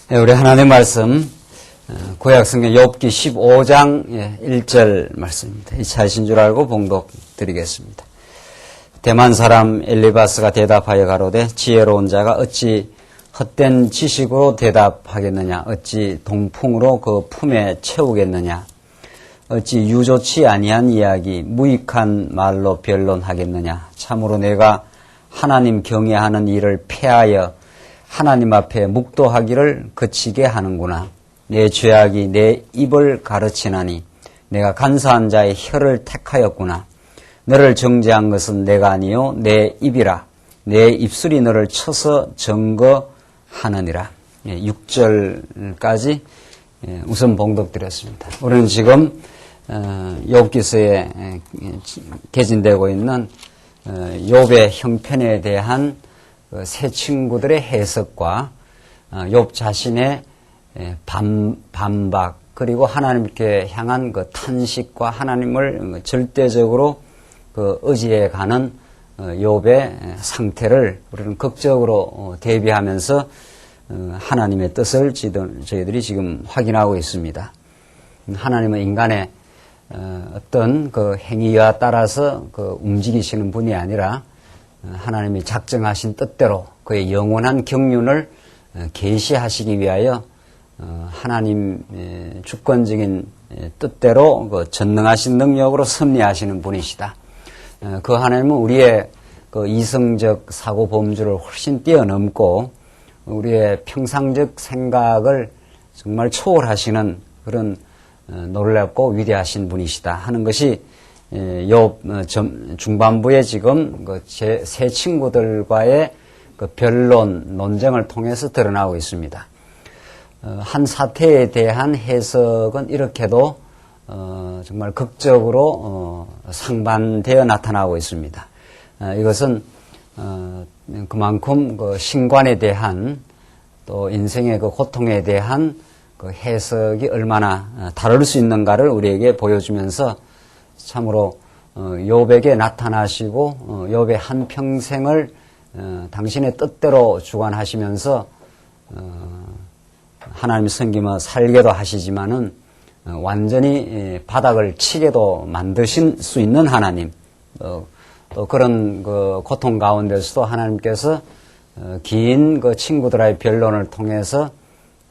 네, 우리 하나님의 말씀 구약성경 욥기 15장 1절 말씀입니다. 이 차이신 줄 알고 봉독 드리겠습니다. 대만 사람 엘리바스가 대답하여 가로되 지혜로운 자가 어찌 헛된 지식으로 대답하겠느냐, 어찌 동풍으로 그 품에 채우겠느냐, 어찌 유조치 아니한 이야기 무익한 말로 변론하겠느냐. 참으로 내가 하나님 경외하는 일을 폐하여 하나님 앞에 묵도하기를 그치게 하는구나. 내 죄악이 내 입을 가르치나니 내가 간사한 자의 혀를 택하였구나. 너를 정죄한 것은 내가 아니요 내 입이라. 내 입술이 너를 쳐서 증거하느니라. 6절까지 우선 봉독드렸습니다. 우리는 지금 욥기서에 개진되고 있는 욥의 형편에 대한 세 친구들의 해석과 욥 자신의 반박, 그리고 하나님께 향한 그 탄식과 하나님을 절대적으로 의지해 가는 욥의 상태를 우리는 극적으로 대비하면서 하나님의 뜻을 저희들이 지금 확인하고 있습니다. 하나님은 인간의 어떤 그 행위와 따라서 움직이시는 분이 아니라 하나님이 작정하신 뜻대로 그의 영원한 경륜을 계시하시기 위하여 하나님 주권적인 뜻대로 전능하신 능력으로 섭리하시는 분이시다. 그 하나님은 우리의 이성적 사고 범주를 훨씬 뛰어넘고 우리의 평상적 생각을 정말 초월하시는 그런 놀랍고 위대하신 분이시다 하는 것이 욥 중반부에 지금 세 친구들과의 변론, 논쟁을 통해서 드러나고 있습니다. 한 사태에 대한 해석은 이렇게도 정말 극적으로 상반되어 나타나고 있습니다. 이것은 그만큼 신관에 대한 또 인생의 고통에 대한 해석이 얼마나 다를 수 있는가를 우리에게 보여주면서 참으로 욥에게 나타나시고 욥의 한평생을 당신의 뜻대로 주관하시면서 하나님 섬기며 살게도 하시지만은 완전히 바닥을 치게도 만드실 수 있는 하나님, 또 그런 고통 가운데서도 하나님께서 긴 친구들의 변론을 통해서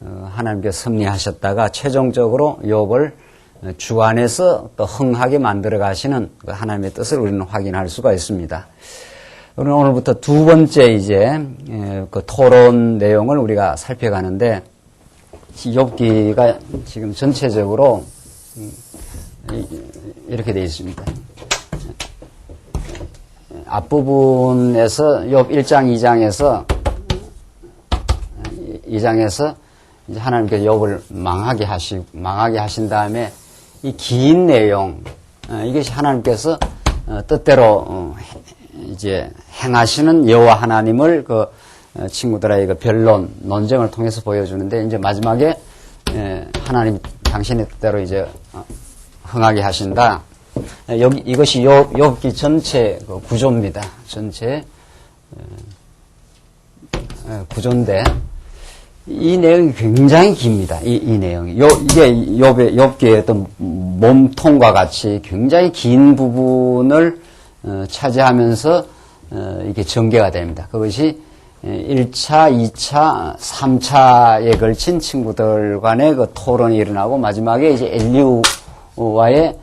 하나님께 섭리하셨다가 최종적으로 욥을 주 안에서 또 흥하게 만들어 가시는 하나님의 뜻을 우리는 확인할 수가 있습니다. 우리는 오늘부터 두 번째 이제 토론 내용을 우리가 살펴가는데, 욥기가 지금 전체적으로 이렇게 되어 있습니다. 앞부분에서 욥 1장, 2장에서 이제 하나님께서 욥을 망하게 하신 다음에 이 긴 내용, 이것이 하나님께서 뜻대로 이제 행하시는 여호와 하나님을 친구들의 변론, 논쟁을 통해서 보여주는데, 이제 마지막에 하나님 당신의 뜻대로 이제 흥하게 하신다. 이것이 욥기 전체 구조입니다. 전체 구조인데, 이 내용이 굉장히 깁니다. 이 내용이. 이게 욥기의 어떤 몸통과 같이 굉장히 긴 부분을 차지하면서 이게 전개가 됩니다. 그것이 1차, 2차, 3차에 걸친 친구들 간의 토론이 일어나고 마지막에 이제 엘리후와의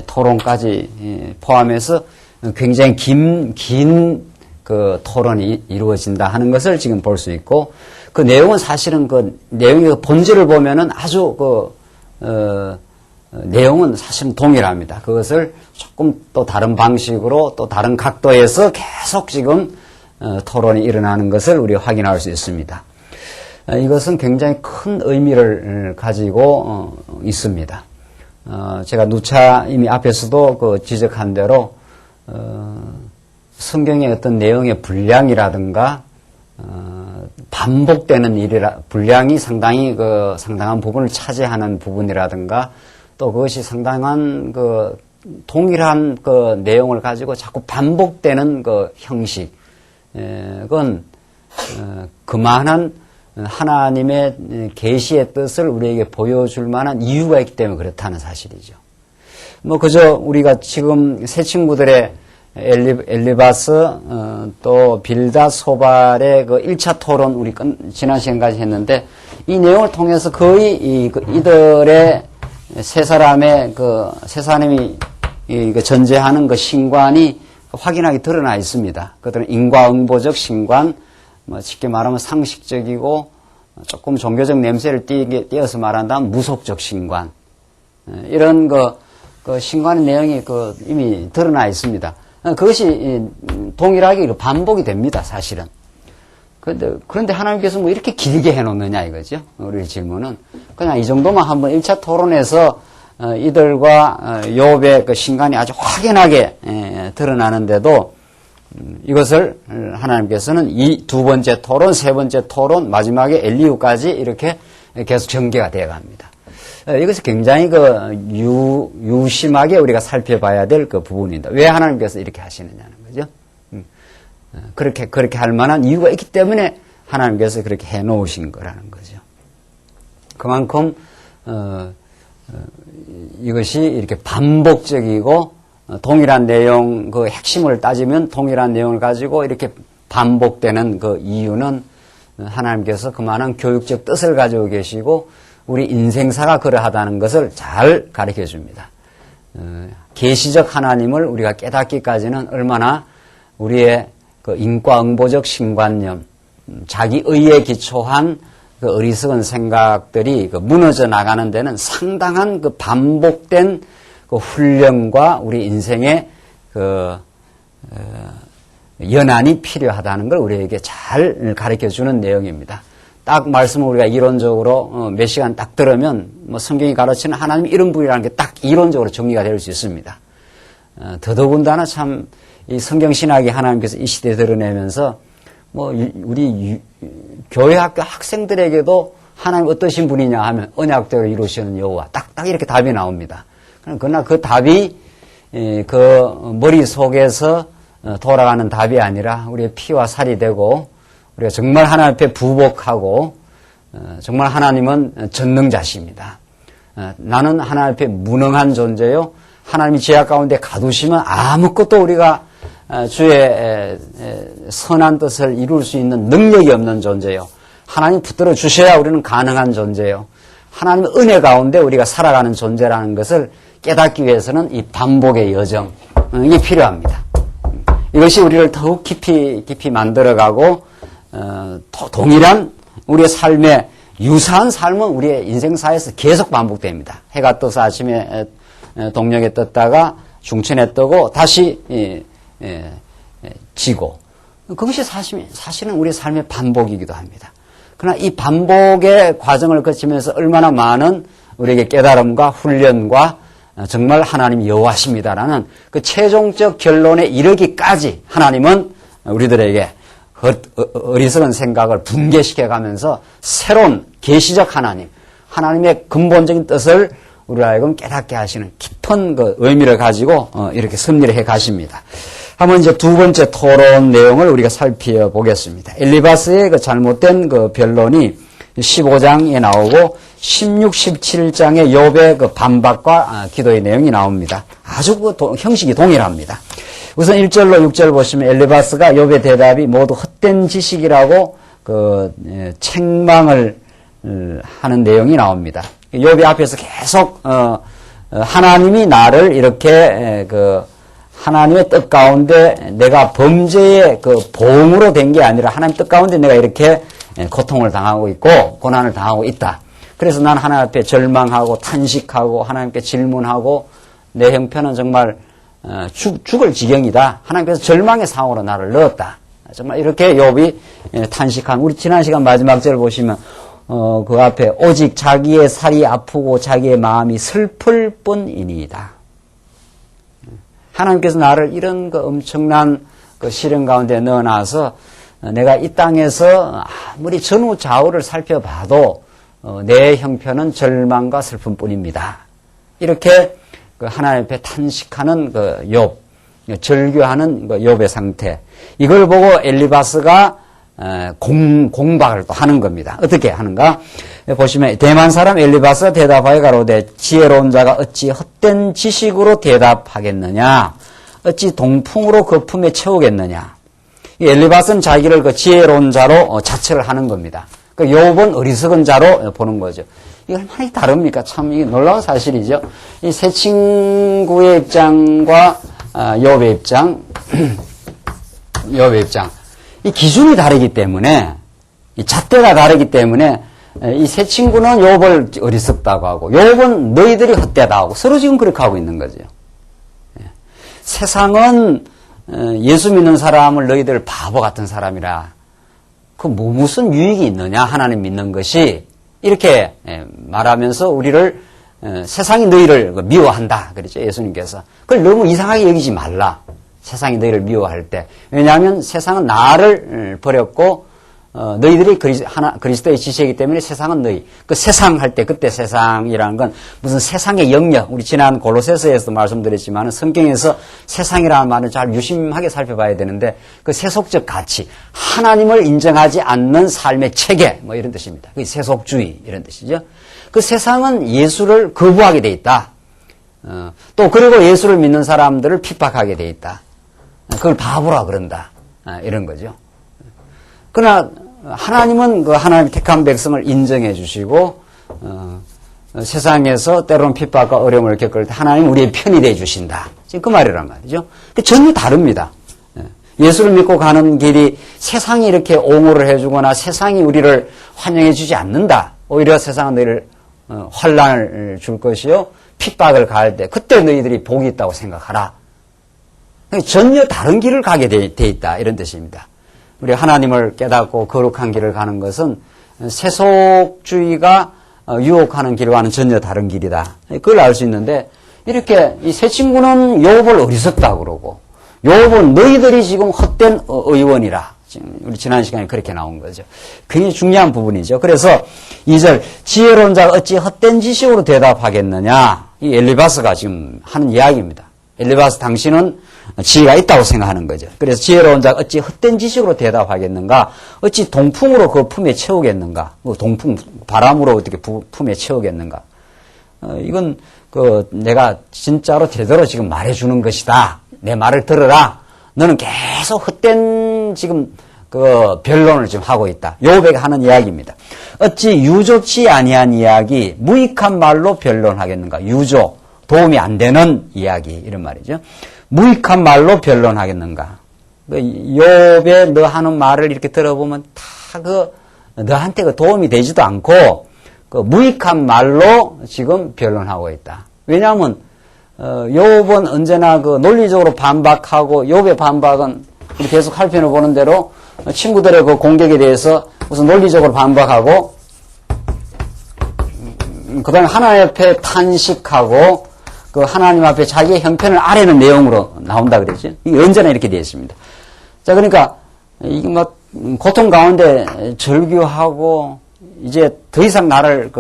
토론까지 포함해서 굉장히 긴 토론이 이루어진다 하는 것을 지금 볼 수 있고, 그 내용은 사실은 내용의 본질을 보면은 아주 내용은 사실은 동일합니다. 그것을 조금 또 다른 방식으로 또 다른 각도에서 계속 지금 토론이 일어나는 것을 우리가 확인할 수 있습니다. 이것은 굉장히 큰 의미를 가지고 있습니다. 제가 누차 이미 앞에서도 지적한 대로 성경의 어떤 내용의 분량이라든가 반복되는 분량이 상당한 부분을 차지하는 부분이라든가, 또 그것이 상당한 동일한 내용을 가지고 자꾸 반복되는 형식, 그건 그만한 하나님의 계시의 뜻을 우리에게 보여줄 만한 이유가 있기 때문에 그렇다는 사실이죠. 뭐 그저 우리가 지금 새 친구들의 엘리바스 또 빌닷 소발의 그 1차 토론 우리 지난 시간까지 했는데 이 내용을 통해서 거의 이들의 세 사람의 세 사람이 전제하는 그 신관이 확인하게 드러나 있습니다. 그들은 인과응보적 신관, 뭐 쉽게 말하면 상식적이고 조금 종교적 냄새를 띄어서 말한다면 무속적 신관, 이런 그 신관의 내용이 이미 드러나 있습니다. 그것이 동일하게 반복이 됩니다, 사실은. 그런데 하나님께서 뭐 이렇게 길게 해놓느냐 이거죠. 우리 질문은. 그냥 이 정도만 한번 1차 토론에서 이들과 욥의 그 신관이 아주 확연하게 드러나는데도 이것을 하나님께서는 이 두 번째 토론, 세 번째 토론, 마지막에 엘리후까지 이렇게 계속 전개가 되어 갑니다. 이것이 굉장히 유심하게 우리가 살펴봐야 될 그 부분입니다. 왜 하나님께서 이렇게 하시느냐는 거죠. 그렇게 할 만한 이유가 있기 때문에 하나님께서 그렇게 해 놓으신 거라는 거죠. 그만큼, 이것이 이렇게 반복적이고, 동일한 내용, 그 핵심을 따지면 동일한 내용을 가지고 이렇게 반복되는 그 이유는 하나님께서 그만한 교육적 뜻을 가지고 계시고, 우리 인생사가 그러하다는 것을 잘 가르쳐 줍니다. 계시적 하나님을 우리가 깨닫기까지는 얼마나 우리의 그 인과응보적 신관념, 자기 의에 기초한 그 어리석은 생각들이 무너져 나가는 데는 상당한 그 반복된 그 훈련과 우리 인생의 연한이 필요하다는 걸 우리에게 잘 가르쳐 주는 내용입니다. 딱 말씀을 우리가 이론적으로 몇 시간 딱 들으면 뭐 성경이 가르치는 하나님 이런 분이라는 게 딱 이론적으로 정리가 될 수 있습니다. 더더군다나 참 이 성경 신학이 하나님께서 이 시대에 드러내면서 뭐 우리 교회학교 학생들에게도 하나님 어떠신 분이냐 하면 언약대로 이루시는 여호와 딱 이렇게 답이 나옵니다. 그러나 그 답이 그 머릿속에서 돌아가는 답이 아니라 우리의 피와 살이 되고 우리가 정말 하나님 앞에 부복하고 정말 하나님은 전능자십니다. 나는 하나님 앞에 무능한 존재요. 하나님이 죄악 가운데 가두시면 아무것도 우리가 주의 선한 뜻을 이룰 수 있는 능력이 없는 존재요. 하나님 붙들어 주셔야 우리는 가능한 존재요. 하나님의 은혜 가운데 우리가 살아가는 존재라는 것을 깨닫기 위해서는 이 반복의 여정이 필요합니다. 이것이 우리를 더욱 깊이 만들어가고 동일한 우리의 삶에 유사한 삶은 우리의 인생사에서 계속 반복됩니다. 해가 떠서 아침에 동력에 떴다가 중천에 뜨고 다시 지고 그것이 사실은 우리의 삶의 반복이기도 합니다. 그러나 이 반복의 과정을 거치면서 얼마나 많은 우리에게 깨달음과 훈련과 정말 하나님이 여호와십니다라는 그 최종적 결론에 이르기까지 하나님은 우리들에게 어리석은 생각을 붕괴시켜가면서 새로운 계시적 하나님의 근본적인 뜻을 우리로 하여금 깨닫게 하시는 깊은 그 의미를 가지고 이렇게 섭리를 해 가십니다. 한번 이제 두 번째 토론 내용을 우리가 살펴보겠습니다. 엘리바스의 그 잘못된 그 변론이 15장에 나오고 16, 17장에 욥의 그 반박과 기도의 내용이 나옵니다. 아주 그 형식이 동일합니다. 우선 1절로 6절 보시면 엘리바스가 욥의 대답이 모두 헛된 지식이라고 책망을 하는 내용이 나옵니다. 욥이 앞에서 계속 하나님이 나를 이렇게 하나님의 뜻 가운데 내가 범죄의 보응으로 된 게 아니라 하나님 뜻 가운데 내가 이렇게 고통을 당하고 있고 고난을 당하고 있다. 그래서 난 하나님 앞에 절망하고 탄식하고 하나님께 질문하고 내 형편은 정말 죽을 지경이다. 하나님께서 절망의 상황으로 나를 넣었다. 정말 이렇게 욥이 탄식한 우리 지난 시간 마지막 절 보시면 그 앞에 오직 자기의 살이 아프고 자기의 마음이 슬플 뿐이니이다. 하나님께서 나를 이런 엄청난 시련 가운데 넣어놔서 내가 이 땅에서 아무리 전후 좌우를 살펴봐도 내 형편은 절망과 슬픔뿐입니다. 이렇게 하나님 앞에 탄식하는 욥, 절규하는 욥의 상태. 이걸 보고 엘리바스가 공박을 또 하는 겁니다. 어떻게 하는가? 보시면 대만 사람 엘리바스가 대답하여 가로되 지혜로운 자가 어찌 헛된 지식으로 대답하겠느냐? 어찌 동풍으로 그 품에 채우겠느냐? 엘리바스는 자기를 그 지혜로운 자로 자처를 하는 겁니다. 그 욥은 어리석은 자로 보는 거죠. 이게 얼마나 다릅니까? 참 이게 놀라운 사실이죠. 이 세 친구의 입장과 욥의 입장, 욥의 입장. 이 기준이 다르기 때문에, 이 잣대가 다르기 때문에, 이 세 친구는 욥을 어리석다고 하고, 욥은 너희들이 헛되다 하고, 서로 지금 그렇게 하고 있는 거죠. 세상은 예수 믿는 사람을 너희들 바보 같은 사람이라, 그 무슨 유익이 있느냐, 하나님 믿는 것이, 이렇게 말하면서 우리를, 세상이 너희를 미워한다. 그랬죠, 예수님께서. 그걸 너무 이상하게 여기지 말라. 세상이 너희를 미워할 때. 왜냐하면 세상은 나를 버렸고, 너희들이 그리스도의 지체이기 때문에 세상은 너희. 그 세상 할 때, 그때 세상이라는 건 무슨 세상의 영역. 우리 지난 골로새서에서도 말씀드렸지만 성경에서 세상이라는 말을 잘 유심하게 살펴봐야 되는데 그 세속적 가치, 하나님을 인정하지 않는 삶의 체계, 뭐 이런 뜻입니다. 그 세속주의, 이런 뜻이죠. 그 세상은 예수를 거부하게 돼 있다. 또 그리고 예수를 믿는 사람들을 핍박하게 돼 있다. 그걸 바보라 그런다. 이런 거죠. 그러나 하나님은 그 하나님 택한 백성을 인정해 주시고 세상에서 때로는 핍박과 어려움을 겪을 때 하나님 우리의 편이 돼 주신다. 지금 그 말이란 말이죠. 전혀 다릅니다. 예수를 믿고 가는 길이 세상이 이렇게 옹호를 해주거나 세상이 우리를 환영해 주지 않는다. 오히려 세상은 너희를 환난을 줄 것이요 핍박을 가할 때 그때 너희들이 복이 있다고 생각하라. 전혀 다른 길을 가게 돼 있다. 이런 뜻입니다. 우리 하나님을 깨닫고 거룩한 길을 가는 것은 세속주의가 유혹하는 길과는 전혀 다른 길이다. 그걸 알 수 있는데 이렇게 이 세 친구는 욥을 어리석다 그러고 욥은 너희들이 지금 헛된 의원이라. 지금 우리 지난 시간에 그렇게 나온 거죠. 굉장히 중요한 부분이죠. 그래서 2절 지혜로운 자가 어찌 헛된 지식으로 대답하겠느냐. 이 엘리바스가 지금 하는 이야기입니다. 엘리바스 당신은 지혜가 있다고 생각하는 거죠. 그래서 지혜로운 자가 어찌 헛된 지식으로 대답하겠는가? 어찌 동풍으로 그 품에 채우겠는가? 동풍, 바람으로 어떻게 품에 채우겠는가? 이건 내가 진짜로 제대로 지금 말해주는 것이다. 내 말을 들어라. 너는 계속 헛된 지금 변론을 지금 하고 있다. 욥에게 하는 이야기입니다. 어찌 유조치 아니한 이야기, 무익한 말로 변론하겠는가? 유조, 도움이 안 되는 이야기, 이런 말이죠. 무익한 말로 변론하겠는가? 욥에 너 하는 말을 이렇게 들어보면 다 너한테 도움이 되지도 않고 무익한 말로 지금 변론하고 있다. 왜냐하면 욥은 언제나 논리적으로 반박하고 욥의 반박은 우리 계속 할편을 보는 대로 친구들의 그 공격에 대해서 우선 논리적으로 반박하고 그 다음에 하나님 앞에 탄식하고 그 하나님 앞에 자기의 형편을 아뢰는 내용으로 나온다 그랬죠. 이게 언제나 이렇게 되어 있습니다. 자, 그러니까 이게 막 고통 가운데 절규하고 이제 더 이상 나를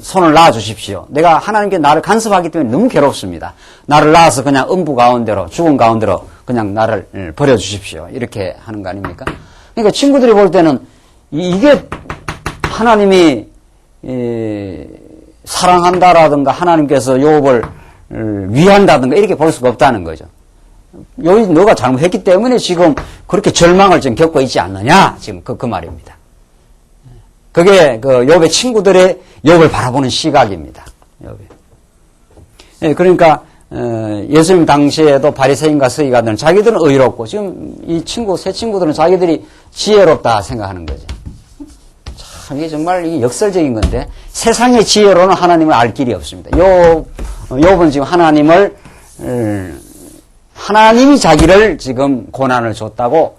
손을 놔 주십시오. 내가 하나님께 나를 간섭하기 때문에 너무 괴롭습니다. 나를 낳아서 그냥 음부 가운데로 죽음 가운데로 그냥 나를 버려 주십시오. 이렇게 하는 거 아닙니까? 그러니까 친구들이 볼 때는 이게 하나님이 사랑한다라든가 하나님께서 욥을 위한다든가 이렇게 볼 수가 없다는 거죠. 욥이 너가 잘못했기 때문에 지금 그렇게 절망을 지금 겪고 있지 않느냐? 지금 그 말입니다. 그게 욥의 친구들의 욥을 바라보는 시각입니다. 예, 그러니까 예수님 당시에도 바리새인과 서기관들은 자기들은 의롭고 지금 이 세 친구들은 자기들이 지혜롭다 생각하는 거죠. 이게 정말 이게 역설적인 건데 세상의 지혜로는 하나님을 알 길이 없습니다. 욥은 지금 하나님이 자기를 지금 고난을 줬다고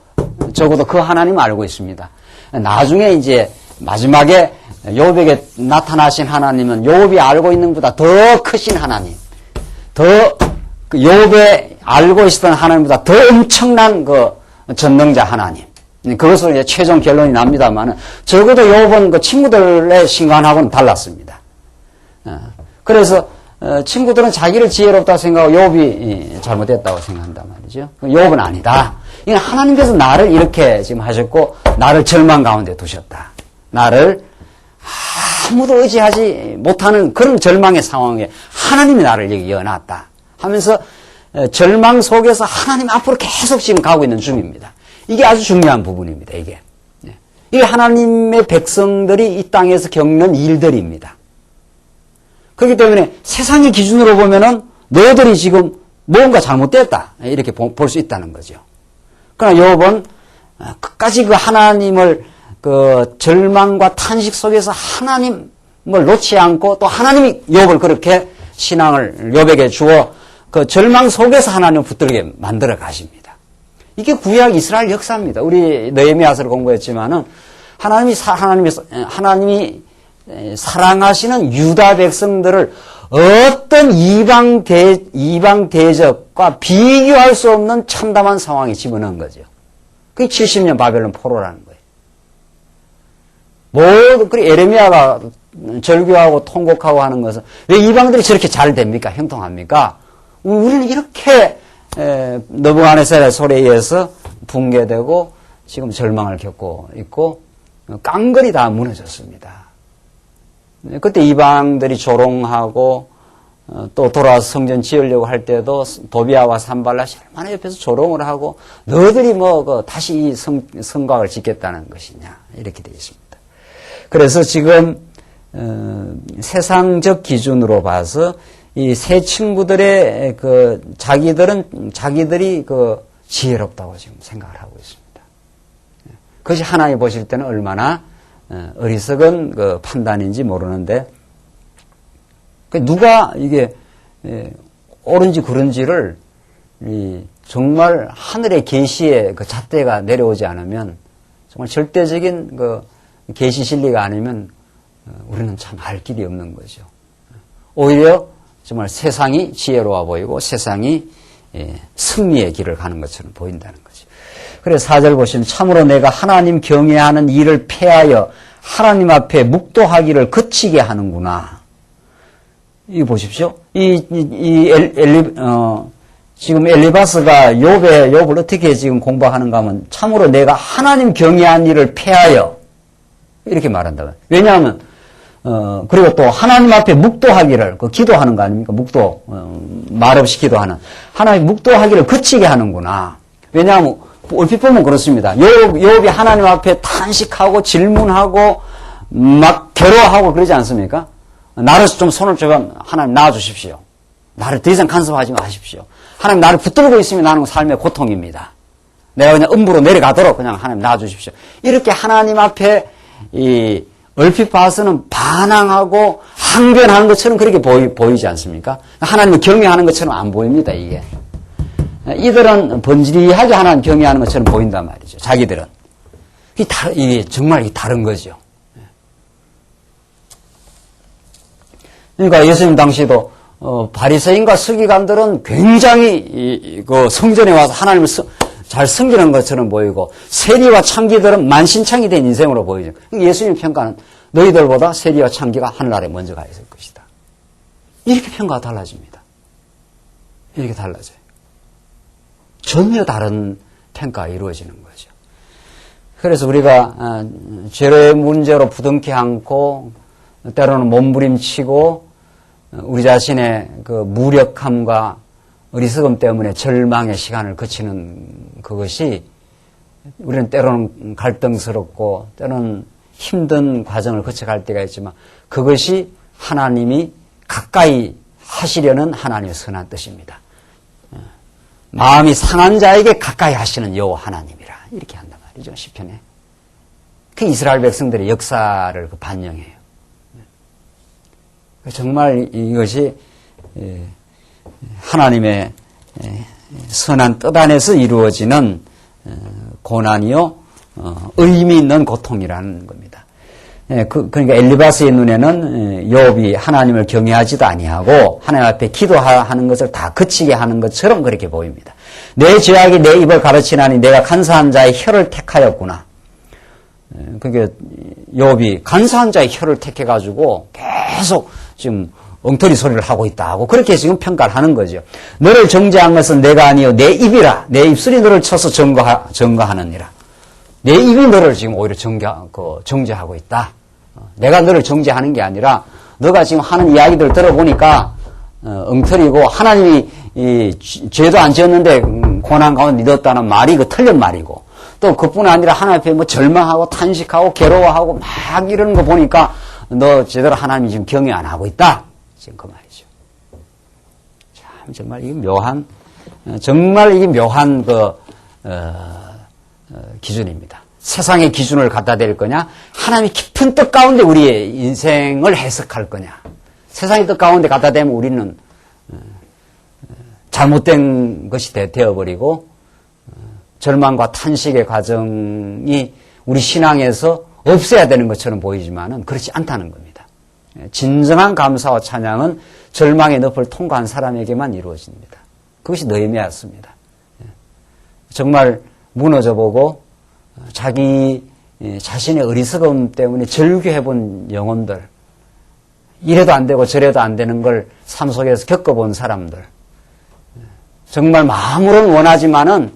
적어도 그 하나님을 알고 있습니다. 나중에 이제 마지막에 욥에게 나타나신 하나님은 욥이 알고 있는 것보다 더 크신 하나님, 욥에 알고 있었던 하나님보다 더 엄청난 전능자 하나님. 그것으로 이제 최종 결론이 납니다만 적어도 욥은 친구들의 신간하고는 달랐습니다. 그래서 친구들은 자기를 지혜롭다고 생각하고 욥이 잘못됐다고 생각한단 말이죠. 욥은 아니다. 이건 하나님께서 나를 이렇게 지금 하셨고 나를 절망 가운데 두셨다. 나를 아무도 의지하지 못하는 그런 절망의 상황에 하나님이 나를 여기 여놨다 하면서 절망 속에서 하나님 앞으로 계속 지금 가고 있는 중입니다. 이게 아주 중요한 부분입니다. 이게 하나님의 백성들이 이 땅에서 겪는 일들입니다. 그렇기 때문에 세상의 기준으로 보면은 너희들이 지금 뭔가 잘못됐다 이렇게 볼 수 있다는 거죠. 그러나 욥은 끝까지 그 하나님을 그 절망과 탄식 속에서 하나님을 놓지 않고 또 하나님이 욥을 그렇게 신앙을 욥에게 주어 그 절망 속에서 하나님을 붙들게 만들어 가십니다. 이게 구약 이스라엘 역사입니다. 우리 느헤미야서를 공부했지만은 하나님이 사랑하시는 유다 백성들을 어떤 이방 대적과 비교할 수 없는 참담한 상황에 집어넣은 거죠. 그게 70년 바벨론 포로라는 거예요. 그래 에레미야가 절규하고 통곡하고 하는 것은 왜 이방들이 저렇게 잘 됩니까? 형통합니까? 우리는 이렇게 느부갓네살의 소리에 의해서 붕괴되고 지금 절망을 겪고 있고 깡그리 다 무너졌습니다. 그때 이방들이 조롱하고 또 돌아와서 성전 지으려고 할 때도 도비아와 산발랏이 얼마나 옆에서 조롱을 하고 너희들이 다시 이 성곽을 짓겠다는 것이냐 이렇게 되어 있습니다. 그래서 지금 세상적 기준으로 봐서 이 세 친구들의 자기들이 지혜롭다고 지금 생각을 하고 있습니다. 그것이 하나님 보실 때는 얼마나 어리석은 그 판단인지 모르는데 누가 이게 옳은지 그른지를 정말 하늘의 계시의 그 잣대가 내려오지 않으면 정말 절대적인 그 계시 진리가 아니면 우리는 참 알 길이 없는 거죠. 오히려 정말 세상이 지혜로워 보이고 세상이 승리의 길을 가는 것처럼 보인다는 거죠. 그래서 4절 보시면 참으로 내가 하나님 경외하는 일을 폐하여 하나님 앞에 묵도하기를 그치게 하는구나. 이거 보십시오. 지금 엘리바스가 욥을 어떻게 지금 공부하는가 하면 참으로 내가 하나님 경외한 일을 폐하여 이렇게 말한다. 왜냐하면 그리고 또 하나님 앞에 묵도하기를 기도하는 거 아닙니까? 묵도 말없이 기도하는 하나님 묵도하기를 그치게 하는구나. 왜냐하면 얼핏 보면 그렇습니다. 욥이 하나님 앞에 탄식하고 질문하고 막 괴로워하고 그러지 않습니까? 나를 좀 손을 좀 하나님 놔주십시오. 나를 더 이상 간섭하지 마십시오. 하나님 나를 붙들고 있으면 나는 삶의 고통입니다. 내가 그냥 음부로 내려가도록 그냥 하나님 놔주십시오. 이렇게 하나님 앞에 얼핏 봐서는 반항하고 항변하는 것처럼 그렇게 보이지 않습니까? 하나님을 경외하는 것처럼 안 보입니다, 이게. 이들은 번지리하게 하나님 경외하는 것처럼 보인단 말이죠. 자기들은. 이게 정말 다른 거죠. 그러니까 예수님 당시도 바리새인과 서기관들은 굉장히 그 성전에 와서 하나님을 잘 섬기는 것처럼 보이고 세리와 창기들은 만신창이 된 인생으로 보이죠. 예수님 평가는 너희들보다 세리와 창기가 하늘나라에 먼저 가 있을 것이다. 이렇게 평가가 달라집니다. 이렇게 달라져요. 전혀 다른 평가가 이루어지는 거죠. 그래서 우리가 죄의 문제로 부둥켜 안고 때로는 몸부림치고 우리 자신의 그 무력함과 어리석음 때문에 절망의 시간을 거치는 그것이 우리는 때로는 갈등스럽고 때로는 힘든 과정을 거쳐갈 때가 있지만 그것이 하나님이 가까이 하시려는 하나님의 선한 뜻입니다. 마음이 상한 자에게 가까이 하시는 여호와 하나님이라 이렇게 한단 말이죠. 시편에. 그 이스라엘 백성들의 역사를 반영해요. 정말 이것이 하나님의 선한 뜻 안에서 이루어지는 고난이요 의미 있는 고통이라는 겁니다. 그러니까 엘리바스의 눈에는 욥이 하나님을 경외하지도 아니하고 하나님 앞에 기도하는 것을 다 그치게 하는 것처럼 그렇게 보입니다. 내 죄악이 내 입을 가르치나니 내가 간사한 자의 혀를 택하였구나. 그러니까 욥이 간사한 자의 혀를 택해가지고 계속 지금 엉터리 소리를 하고 있다고 그렇게 지금 평가를 하는 거죠. 너를 정죄한 것은 내가 아니요 내 입이라. 내 입술이 너를 쳐서 증거하느니라. 내 입이 너를 지금 오히려 정죄하고 있다. 내가 너를 정죄하는 게 아니라 너가 지금 하는 이야기들 들어보니까 엉터리고 하나님이 죄도 안 지었는데 고난 가운데 넣었다는 말이 그 틀린 말이고 또 그뿐 아니라 하나님 앞에 뭐 절망하고 탄식하고 괴로워하고 막 이러는 거 보니까 너 제대로 하나님이 지금 경외 안 하고 있다. 지금 그 말이죠. 참 정말 이게 묘한 기준입니다. 세상의 기준을 갖다 댈 거냐? 하나님의 깊은 뜻 가운데 우리의 인생을 해석할 거냐? 세상의 뜻 가운데 갖다 대면 우리는 잘못된 것이 되어버리고 절망과 탄식의 과정이 우리 신앙에서 없어야 되는 것처럼 보이지만은 그렇지 않다는 겁니다. 진정한 감사와 찬양은 절망의 늪을 통과한 사람에게만 이루어집니다. 그것이 느헤미야였습니다. 정말 무너져보고 자기 자신의 어리석음 때문에 절규해본 영혼들, 이래도 안 되고 저래도 안 되는 걸 삶 속에서 겪어본 사람들, 정말 마음으로는 원하지만은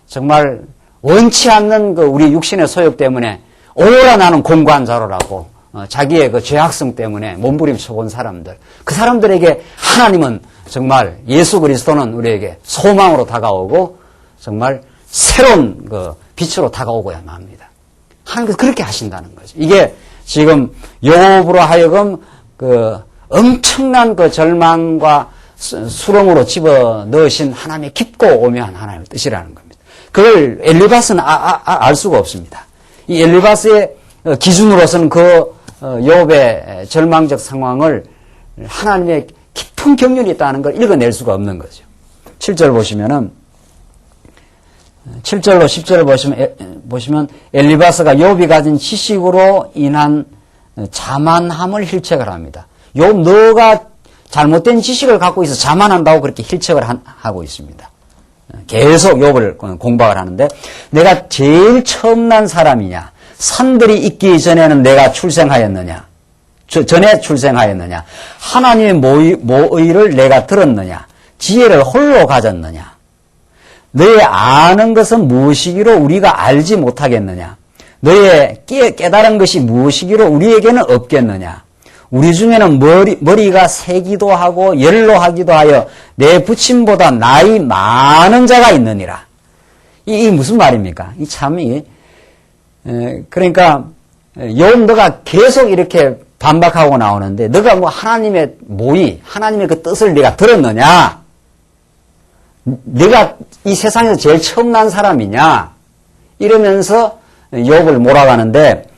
정말 원치 않는 그 우리 육신의 소욕 때문에 오라 나는 공고한 자로라고 자기의 그 죄악성 때문에 몸부림쳐본 사람들, 그 사람들에게 하나님은 정말 예수 그리스도는 우리에게 소망으로 다가오고 정말 새로운 그 빛으로 다가오고야만 합니다. 하나님께서 그렇게 하신다는 거죠. 이게 지금 욥으로 하여금 그 엄청난 그 절망과 수렁으로 집어 넣으신 하나님의 깊고 오묘한 하나님의 뜻이라는 겁니다. 그걸 엘리바스는 알 수가 없습니다. 이 엘리바스의 기준으로서는 그 욥의 절망적 상황을 하나님의 깊은 경륜이 있다는 걸 읽어낼 수가 없는 거죠. 7절 보시면은 7절로 10절을 보시면 엘리바스가 욥이 가진 지식으로 인한 자만함을 힐책을 합니다. 욥 너가 잘못된 지식을 갖고 있어 자만한다고 그렇게 힐책을 하고 있습니다. 계속 욥을 공박을 하는데 내가 제일 처음 난 사람이냐? 산들이 있기 전에는 내가 출생하였느냐? 전에 출생하였느냐? 하나님의 모의를 내가 들었느냐? 지혜를 홀로 가졌느냐? 너의 아는 것은 무엇이기로 우리가 알지 못하겠느냐? 너의 깨달은 것이 무엇이기로 우리에게는 없겠느냐? 우리 중에는 머리가 새기도 하고 연로하기도 하여 내 부친보다 나이 많은 자가 있느니라. 이 무슨 말입니까? 이 참이 그러니까 욥 너가 계속 이렇게 반박하고 나오는데 너가 뭐 하나님의 모의, 하나님의 그 뜻을 네가 들었느냐? 네가 이 세상에서 제일 처음 난 사람이냐? 이러면서 욥을 몰아가는데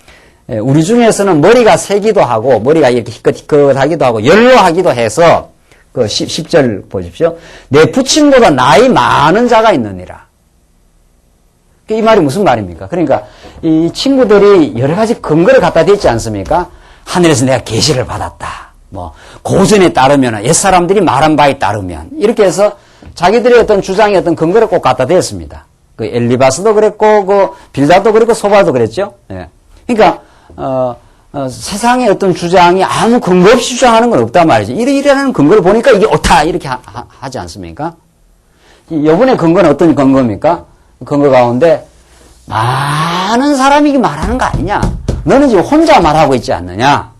우리 중에서는 머리가 새기도 하고 머리가 이렇게 희끗희끗하기도 하고 연로하기도 해서 그 10절 보십시오. 내 부친보다 나이 많은 자가 있느니라. 이 말이 무슨 말입니까? 그러니까 이 친구들이 여러 가지 근거를 갖다 댔지 않습니까? 하늘에서 내가 계시를 받았다. 뭐 고전에 따르면 옛사람들이 말한 바에 따르면 이렇게 해서 자기들의 어떤 주장의 어떤 근거를 꼭 갖다 댔습니다. 그 엘리바스도 그랬고 그 빌닷도 그랬고 소바도 그랬죠. 예. 그러니까 세상의 어떤 주장이 아무 근거 없이 주장하는 건 없단 말이죠. 이러이러한 근거를 보니까 이게 옳다 이렇게 하지 않습니까? 이번에 근거는 어떤 근거입니까? 근거 가운데 많은 사람이 말하는 거 아니냐? 너는 지금 혼자 말하고 있지 않느냐?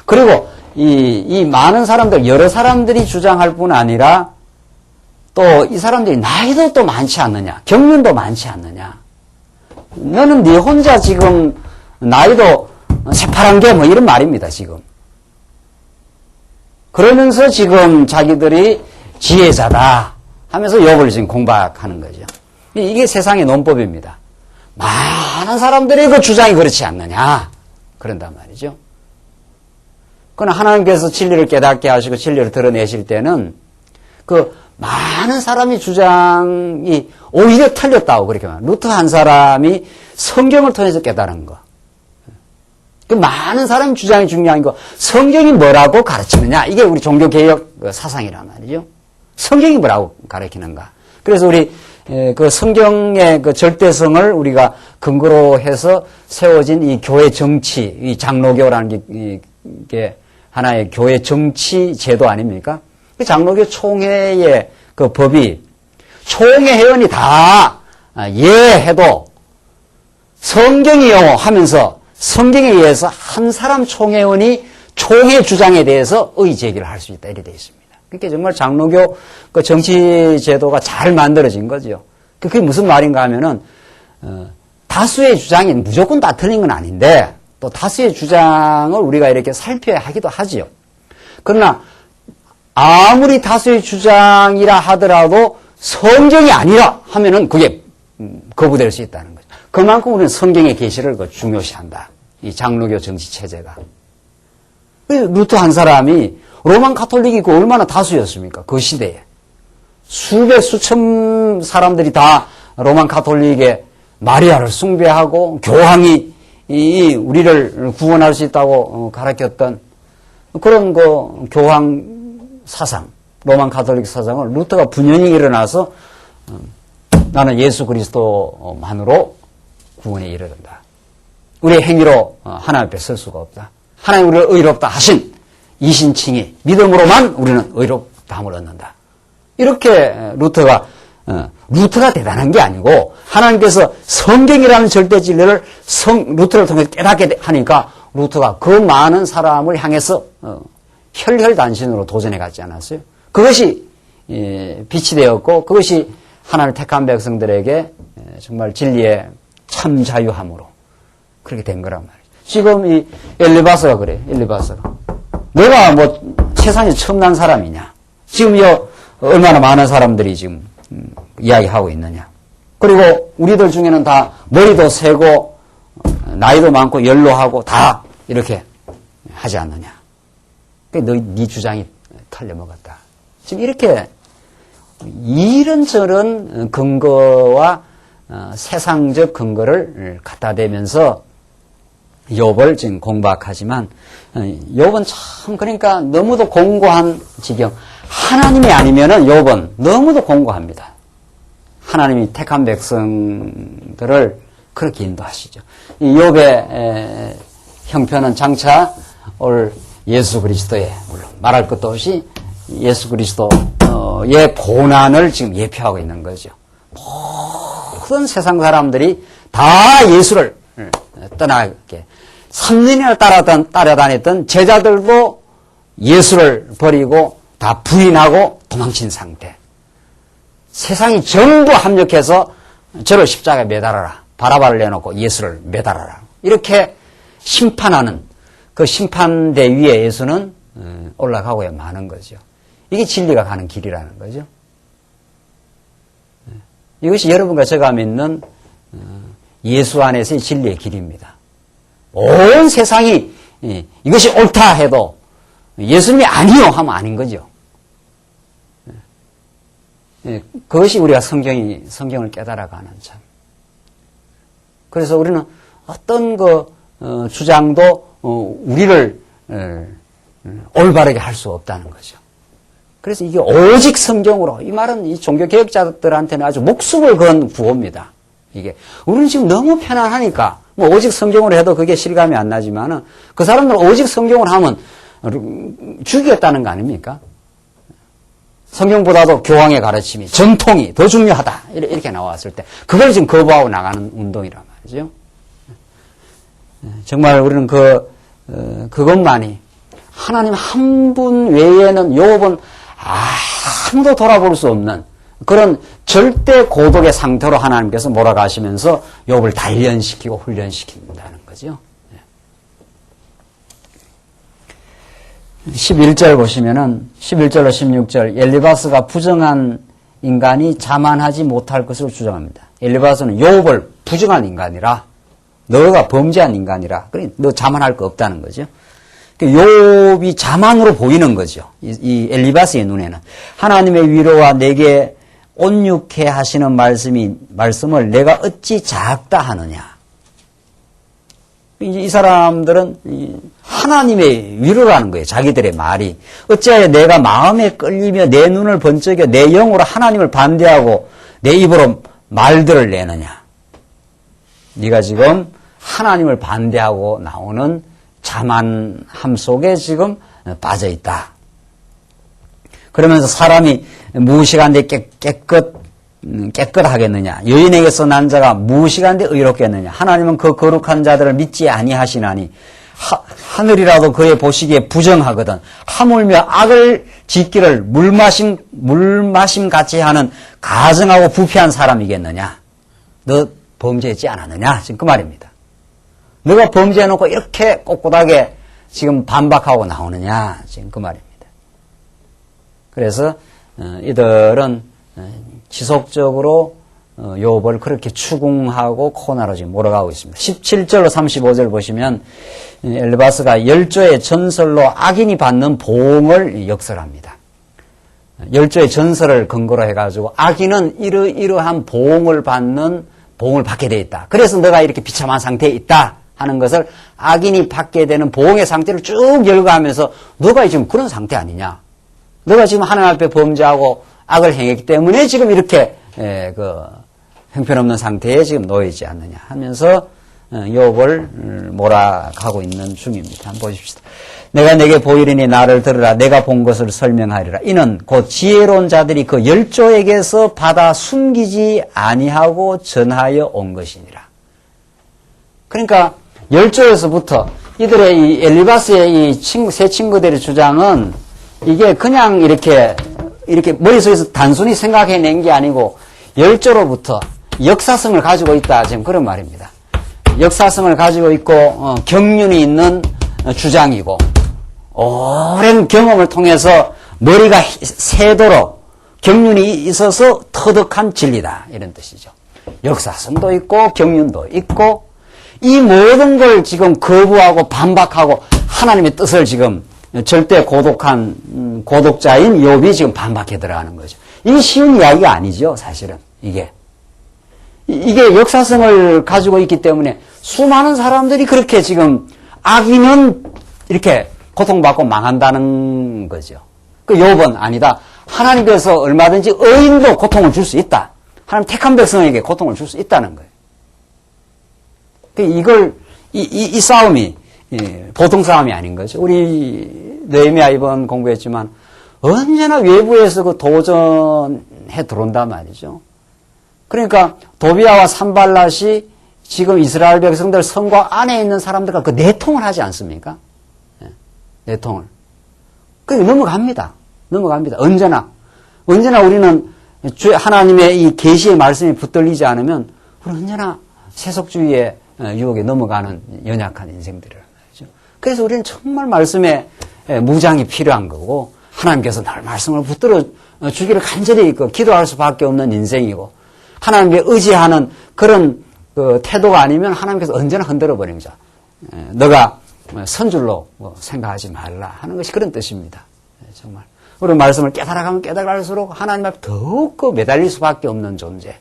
그리고 이 많은 사람들, 여러 사람들이 주장할 뿐 아니라 또 이 사람들이 나이도 또 많지 않느냐? 경륜도 많지 않느냐? 너는 네 혼자 지금 나이도 새파란 게 뭐 이런 말입니다, 지금. 그러면서 지금 자기들이 지혜자다 하면서 욥을 지금 공박하는 거죠. 이게 세상의 논법입니다. 많은 사람들의 그 주장이 그렇지 않느냐. 그런단 말이죠. 그러나 하나님께서 진리를 깨닫게 하시고 진리를 드러내실 때는 그 많은 사람의 주장이 오히려 틀렸다고 그렇게 말합니다. 루터 한 사람이 성경을 통해서 깨달은 거. 그 많은 사람의 주장이 중요한 거. 성경이 뭐라고 가르치느냐. 이게 우리 종교개혁 사상이란 말이죠. 성경이 뭐라고 가르치는가. 그래서 우리 그 성경의 그 절대성을 우리가 근거로 해서 세워진 이 교회 정치, 이 장로교라는 게 하나의 교회 정치 제도 아닙니까? 그 장로교 총회의 그 법이 총회 회원이 다 예해도 성경이요 하면서 성경에 의해서 한 사람 총회원이 총회 주장에 대해서 의의 제기를 할 수 있다 이렇게 되어 있습니다. 그러니까 정말 장로교 그 정치 제도가 잘 만들어진 거죠. 그게 무슨 말인가 하면은 다수의 주장이 무조건 다 틀린 건 아닌데 또 다수의 주장을 우리가 이렇게 살펴야 하기도 하지요. 그러나 아무리 다수의 주장이라 하더라도 성경이 아니라 하면은 그게 거부될 수 있다는 거죠. 그만큼 우리는 성경의 계시를 중요시한다. 이 장로교 정치 체제가. 루터 한 사람이 로만 카톨릭이 그 얼마나 다수였습니까? 그 시대에. 수백, 수천 사람들이 다 로만 카톨릭의 마리아를 숭배하고 교황이 우리를 구원할 수 있다고 가르쳤던 그런 그 교황 사상, 로만 카톨릭 사상을 루터가 분연히 일어나서 나는 예수 그리스도만으로 구원에 이르른다. 우리의 행위로 하나님 앞에 설 수가 없다. 하나님 우리를 의롭다 하신 이신칭의 믿음으로만 우리는 의롭다함을 얻는다. 이렇게 루터가 대단한 게 아니고 하나님께서 성경이라는 절대 진리를 루터를 통해서 깨닫게 하니까 루터가 그 많은 사람을 향해서 혈혈단신으로 도전해 갔지 않았어요? 그것이 빛이 되었고 그것이 하나님을 택한 백성들에게 정말 진리의 참 자유함으로 그렇게 된 거란 말이에요. 지금 이 엘리바스가 그래요. 엘리바스가. 내가 뭐 세상에 처음 난 사람이냐. 지금 얼마나 많은 사람들이 지금 이야기하고 있느냐. 그리고 우리들 중에는 다 머리도 세고 나이도 많고 연로하고 다 이렇게 하지 않느냐. 네 주장이 틀려먹었다. 지금 이렇게 이런저런 근거와 세상적 근거를 갖다 대면서 욥을 지금 공박하지만 욥은 참 그러니까 너무도 공고한 지경. 하나님이 아니면은 욥은 너무도 공고합니다. 하나님이 택한 백성들을 그렇게 인도하시죠. 이 욥의 형편은 장차 올 예수 그리스도의 물론 말할 것도 없이 예수 그리스도의 고난을 지금 예표하고 있는 거죠. 모든 세상 사람들이 다 예수를 떠나게 3년이나 따라다녔던 제자들도 예수를 버리고 다 부인하고 도망친 상태. 세상이 전부 합력해서 저를 십자가에 매달아라. 바라바를 내놓고 예수를 매달아라. 이렇게 심판하는 그 심판대 위에 예수는 올라가고야 마는 거죠. 이게 진리가 가는 길이라는 거죠. 이것이 여러분과 제가 믿는 예수 안에서의 진리의 길입니다. 온 세상이 이것이 옳다 해도 예수님이 아니요 하면 아닌 거죠. 그것이 우리가 성경을 깨달아가는 참. 그래서 우리는 어떤 주장도 우리를 올바르게 할 수 없다는 거죠. 그래서 이게 오직 성경으로, 이 말은 이 종교개혁자들한테는 아주 목숨을 건 구호입니다. 이게. 우리는 지금 너무 편안하니까, 뭐 오직 성경으로 해도 그게 실감이 안 나지만은, 그 사람들은 오직 성경으로 하면 죽이겠다는 거 아닙니까? 성경보다도 교황의 가르침이, 전통이 더 중요하다. 이렇게 나왔을 때, 그걸 지금 거부하고 나가는 운동이란 말이죠. 정말 우리는 그것만이, 하나님 한 분 외에는 욥은 아무도 돌아볼 수 없는 그런 절대 고독의 상태로 하나님께서 몰아가시면서 욥을 단련시키고 훈련시킨다는 거죠. 11절 보시면은 11절로 16절 엘리바스가 부정한 인간이 자만하지 못할 것을 주장합니다. 엘리바스는 욥을 부정한 인간이라 너가 범죄한 인간이라 그래 너 자만할 거 없다는 거죠. 욥이 자만으로 보이는 거죠. 이 엘리바스의 눈에는 하나님의 위로와 내게 온유케 하시는 말씀을 내가 어찌 작다 하느냐. 이 사람들은 하나님의 위로라는 거예요. 자기들의 말이. 어찌하여 내가 마음에 끌리며 내 눈을 번쩍여 내 영으로 하나님을 반대하고 내 입으로 말들을 내느냐. 네가 지금 하나님을 반대하고 나오는 자만함 속에 지금 빠져 있다. 그러면서 사람이 무시간데 깨끗 깨끗하겠느냐? 여인에게서 난 자가 무엇이간데 의롭겠느냐? 하나님은 그 거룩한 자들을 믿지 아니하시나니 하늘이라도 그의 보시기에 부정하거든 하물며 악을 짓기를 물마심 같이 하는 가증하고 부패한 사람이겠느냐? 너 범죄했지 않았느냐? 지금 그 말입니다. 너가 범죄해놓고 이렇게 꼿꼿하게 지금 반박하고 나오느냐? 지금 그 말입니다. 그래서 이들은 지속적으로 욥을 그렇게 추궁하고 코나로 지금 몰아가고 있습니다. 17절로 35절 보시면 엘리바스가 열조의 전설로 악인이 받는 보응을 역설합니다. 열조의 전설을 근거로 해가지고 악인은 이러한 보응을 받게 되어 있다. 그래서 너가 이렇게 비참한 상태에 있다 하는 것을 악인이 받게 되는 보응의 상태를 쭉 열거하면서 너가 지금 그런 상태 아니냐? 너가 지금 하나님 앞에 범죄하고 악을 행했기 때문에 지금 이렇게 형편없는 상태에 지금 놓여 있지 않느냐 하면서 욥을 몰아가고 있는 중입니다. 한번 보십시다. 내가 내게 보이리니 나를 들으라. 내가 본 것을 설명하리라. 이는 곧 지혜로운 자들이 그 열조에게서 받아 숨기지 아니하고 전하여 온 것이니라. 그러니까 열조에서부터 이들의 이 엘리바스의 이 세 친구들의 주장은 이게 그냥 이렇게 머릿속에서 단순히 생각해낸 게 아니고 열조로부터 역사성을 가지고 있다. 지금 그런 말입니다. 역사성을 가지고 있고 경륜이 있는 주장이고 오랜 경험을 통해서 머리가 새도록 경륜이 있어서 터득한 진리다. 이런 뜻이죠. 역사성도 있고 경륜도 있고 이 모든 걸 지금 거부하고 반박하고 하나님의 뜻을 지금 절대 고독자인 욥이 지금 반박해 들어가는 거죠. 이게 쉬운 이야기가 아니죠, 사실은. 이게 역사성을 가지고 있기 때문에 수많은 사람들이 그렇게 지금 악인은 이렇게 고통받고 망한다는 거죠. 그 욥은 아니다. 하나님께서 얼마든지 의인도 고통을 줄 수 있다. 하나님 택한 백성에게 고통을 줄 수 있다는 거예요. 이 싸움이 보통 싸움이 아닌 거죠. 우리 느헤미야 이번 공부했지만 언제나 외부에서 그 도전해 들어온단 말이죠. 그러니까 도비아와 산발랏이 지금 이스라엘 백성들 성곽 안에 있는 사람들과 그 내통을 하지 않습니까? 내통을. 그게 넘어갑니다. 언제나 우리는 하나님의 이 계시의 말씀이 붙들리지 않으면 우리는 언제나 세속주의의 유혹에 넘어가는 연약한 인생들이란 말이죠. 그래서 우리는 정말 말씀에 무장이 필요한 거고 하나님께서 날 말씀을 붙들어 주기를 간절히 기도할 수밖에 없는 인생이고 하나님께 의지하는 그런 태도가 아니면 하나님께서 언제나 흔들어 버린 거죠. 너가 선줄로 생각하지 말라 하는 것이 그런 뜻입니다. 정말 우리 말씀을 깨달아가면 깨달을수록 하나님 앞에 더욱 매달릴 수밖에 없는 존재,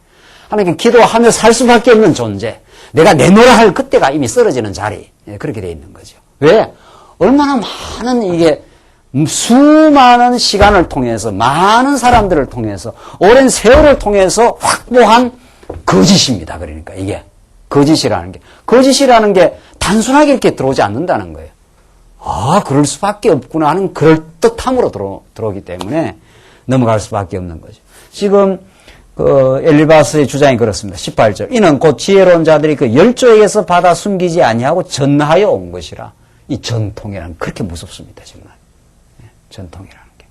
하나님께 기도하며 살 수밖에 없는 존재, 내가 내놓으라 할 그때가 이미 쓰러지는 자리, 그렇게 되어 있는 거죠. 왜? 얼마나 많은 수많은 시간을 통해서, 많은 사람들을 통해서, 오랜 세월을 통해서 확보한 거짓입니다. 그러니까 이게 거짓이라는 게 단순하게 이렇게 들어오지 않는다는 거예요. 아, 그럴 수밖에 없구나 하는 그럴듯함으로 들어오기 때문에 넘어갈 수밖에 없는 거죠. 지금 엘리바스의 주장이 그렇습니다. 18절. 이는 곧 지혜로운 자들이 그 열조에게서 받아 숨기지 아니하고 전하여 온 것이라. 이 전통이라는 게 그렇게 무섭습니다. 정말. 전통이라는 게.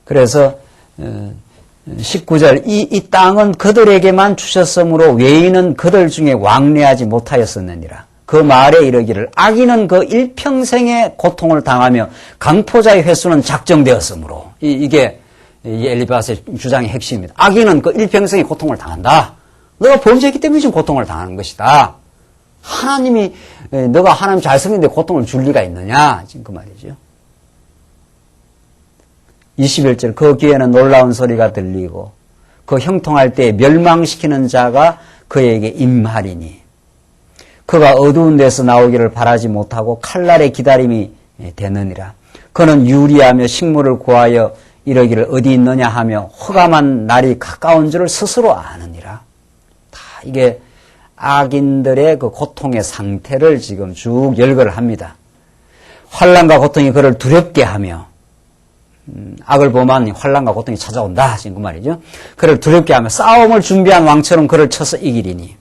그래서 19절. 이 땅은 그들에게만 주셨으므로 외인은 그들 중에 왕래하지 못하였었느니라. 그 말에 이르기를 악인은 그 일평생의 고통을 당하며 강포자의 횟수는 작정되었으므로. 이게 엘리바스의 주장의 핵심입니다. 악인은 그 일평생의 고통을 당한다. 너가 범죄했기 때문에 지금 고통을 당하는 것이다. 하나님이 너가 하나님 잘 섬기는데 고통을 줄 리가 있느냐? 지금 그 말이죠. 21절. 그 귀에는 놀라운 소리가 들리고 그 형통할 때 멸망시키는 자가 그에게 임하리니 그가 어두운 데서 나오기를 바라지 못하고 칼날의 기다림이 되느니라. 그는 유리하며 식물을 구하여 이러기를 어디 있느냐 하며 흑암한 날이 가까운 줄을 스스로 아느니라. 다 이게 악인들의 그 고통의 상태를 지금 쭉 열거를 합니다. 환난과 고통이 그를 두렵게 하며 악을 범한 환난과 고통이 찾아온다. 지금 그 말이죠. 그를 두렵게 하며 싸움을 준비한 왕처럼 그를 쳐서 이기리니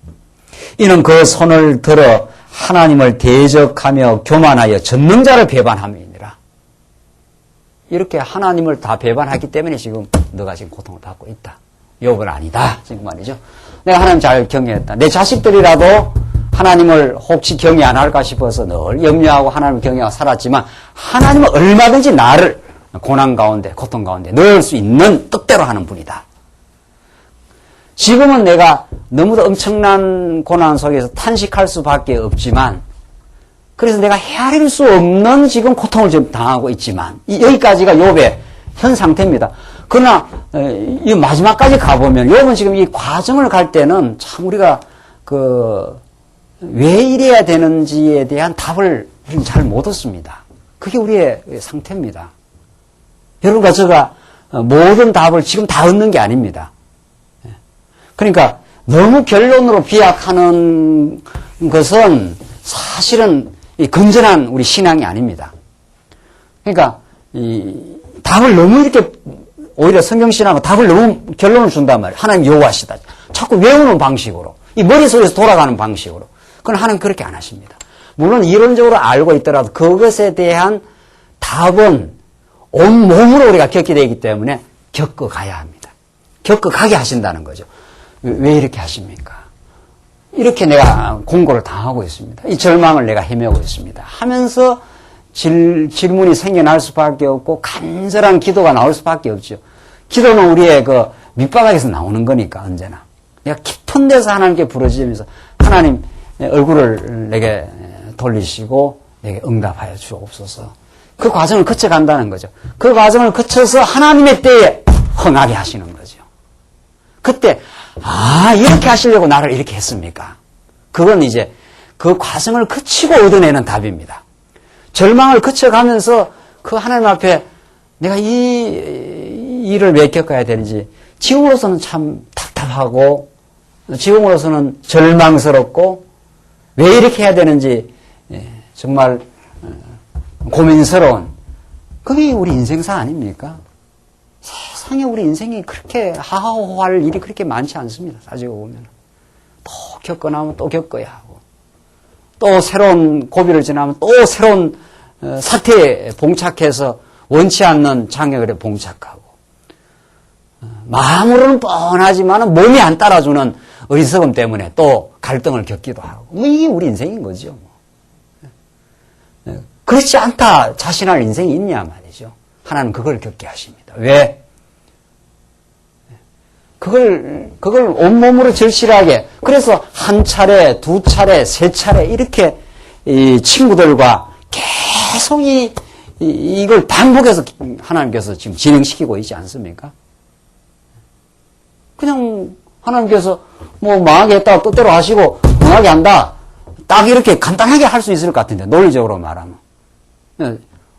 이는 그 손을 들어 하나님을 대적하며 교만하여 전능자를 배반함이니라. 이렇게 하나님을 다 배반하기 때문에 지금 너가 지금 고통을 받고 있다. 욥은 아니다. 지금 말이죠. 내가 하나님 잘 경외했다. 내 자식들이라도 하나님을 혹시 경외 안 할까 싶어서 늘 염려하고 하나님을 경외하고 살았지만 하나님은 얼마든지 나를 고난 가운데 고통 가운데 넣을 수 있는 뜻대로 하는 분이다. 지금은 내가 너무도 엄청난 고난 속에서 탄식할 수밖에 없지만 그래서 내가 헤아릴 수 없는 지금 고통을 지금 당하고 있지만 여기까지가 욥의 현 상태입니다. 그러나 이 마지막까지 가보면 욥은 지금 이 과정을 갈 때는 참 우리가 왜 이래야 되는지에 대한 답을 잘 못 얻습니다. 그게 우리의 상태입니다. 여러분과 제가 모든 답을 지금 다 얻는 게 아닙니다. 그러니까 너무 결론으로 비약하는 것은 사실은 건전한 우리 신앙이 아닙니다. 그러니까 이 답을 너무 이렇게 오히려 성경신앙은 답을 너무 결론을 준단 말이에요. 하나님 여호와시다. 자꾸 외우는 방식으로 이 머릿속에서 돌아가는 방식으로. 그건 하나님 그렇게 안 하십니다. 물론 이론적으로 알고 있더라도 그것에 대한 답은 온몸으로 우리가 겪게 되기 때문에 겪어가야 합니다. 겪어가게 하신다는 거죠. 왜 이렇게 하십니까? 이렇게 내가 공고를 당하고 있습니다. 이 절망을 내가 헤매고 있습니다. 하면서 질문이 생겨날 수밖에 없고 간절한 기도가 나올 수밖에 없죠. 기도는 우리의 그 밑바닥에서 나오는 거니까 언제나. 내가 깊은 데서 하나님께 부르짖으면서 하나님 얼굴을 내게 돌리시고 내게 응답하여 주옵소서. 그 과정을 거쳐간다는 거죠. 그 과정을 거쳐서 하나님의 때에 흥하게 하시는 거죠. 그때 이렇게 하시려고 나를 이렇게 했습니까? 그건 이제 그 과정을 거치고 얻어내는 답입니다. 절망을 거쳐가면서 그 하나님 앞에 내가 이 일을 왜 겪어야 되는지 지금으로서는 참 답답하고 지금으로서는 절망스럽고 왜 이렇게 해야 되는지 정말 고민스러운 그게 우리 인생사 아닙니까? 세상에 우리 인생이 그렇게 하하호할 일이 그렇게 많지 않습니다. 따지고 보면 또 겪고 나면 또 겪어야 하고 또 새로운 고비를 지나면 또 새로운 사태에 봉착해서 원치 않는 장애물에 봉착하고 마음으로는 뻔하지만 몸이 안 따라주는 어리석음 때문에 또 갈등을 겪기도 하고 이게 우리 인생인 거죠. 그렇지 않다 자신할 인생이 있냐 말이죠. 하나님 그걸 겪게 하십니다. 왜? 그걸 온몸으로 절실하게 그래서 한 차례, 두 차례, 세 차례 이렇게 이 친구들과 계속 이걸 반복해서 하나님께서 지금 진행시키고 있지 않습니까? 그냥 하나님께서 뭐 망하게 했다가 뜻대로 하시고 망하게 한다. 딱 이렇게 간단하게 할 수 있을 것 같은데 논리적으로 말하면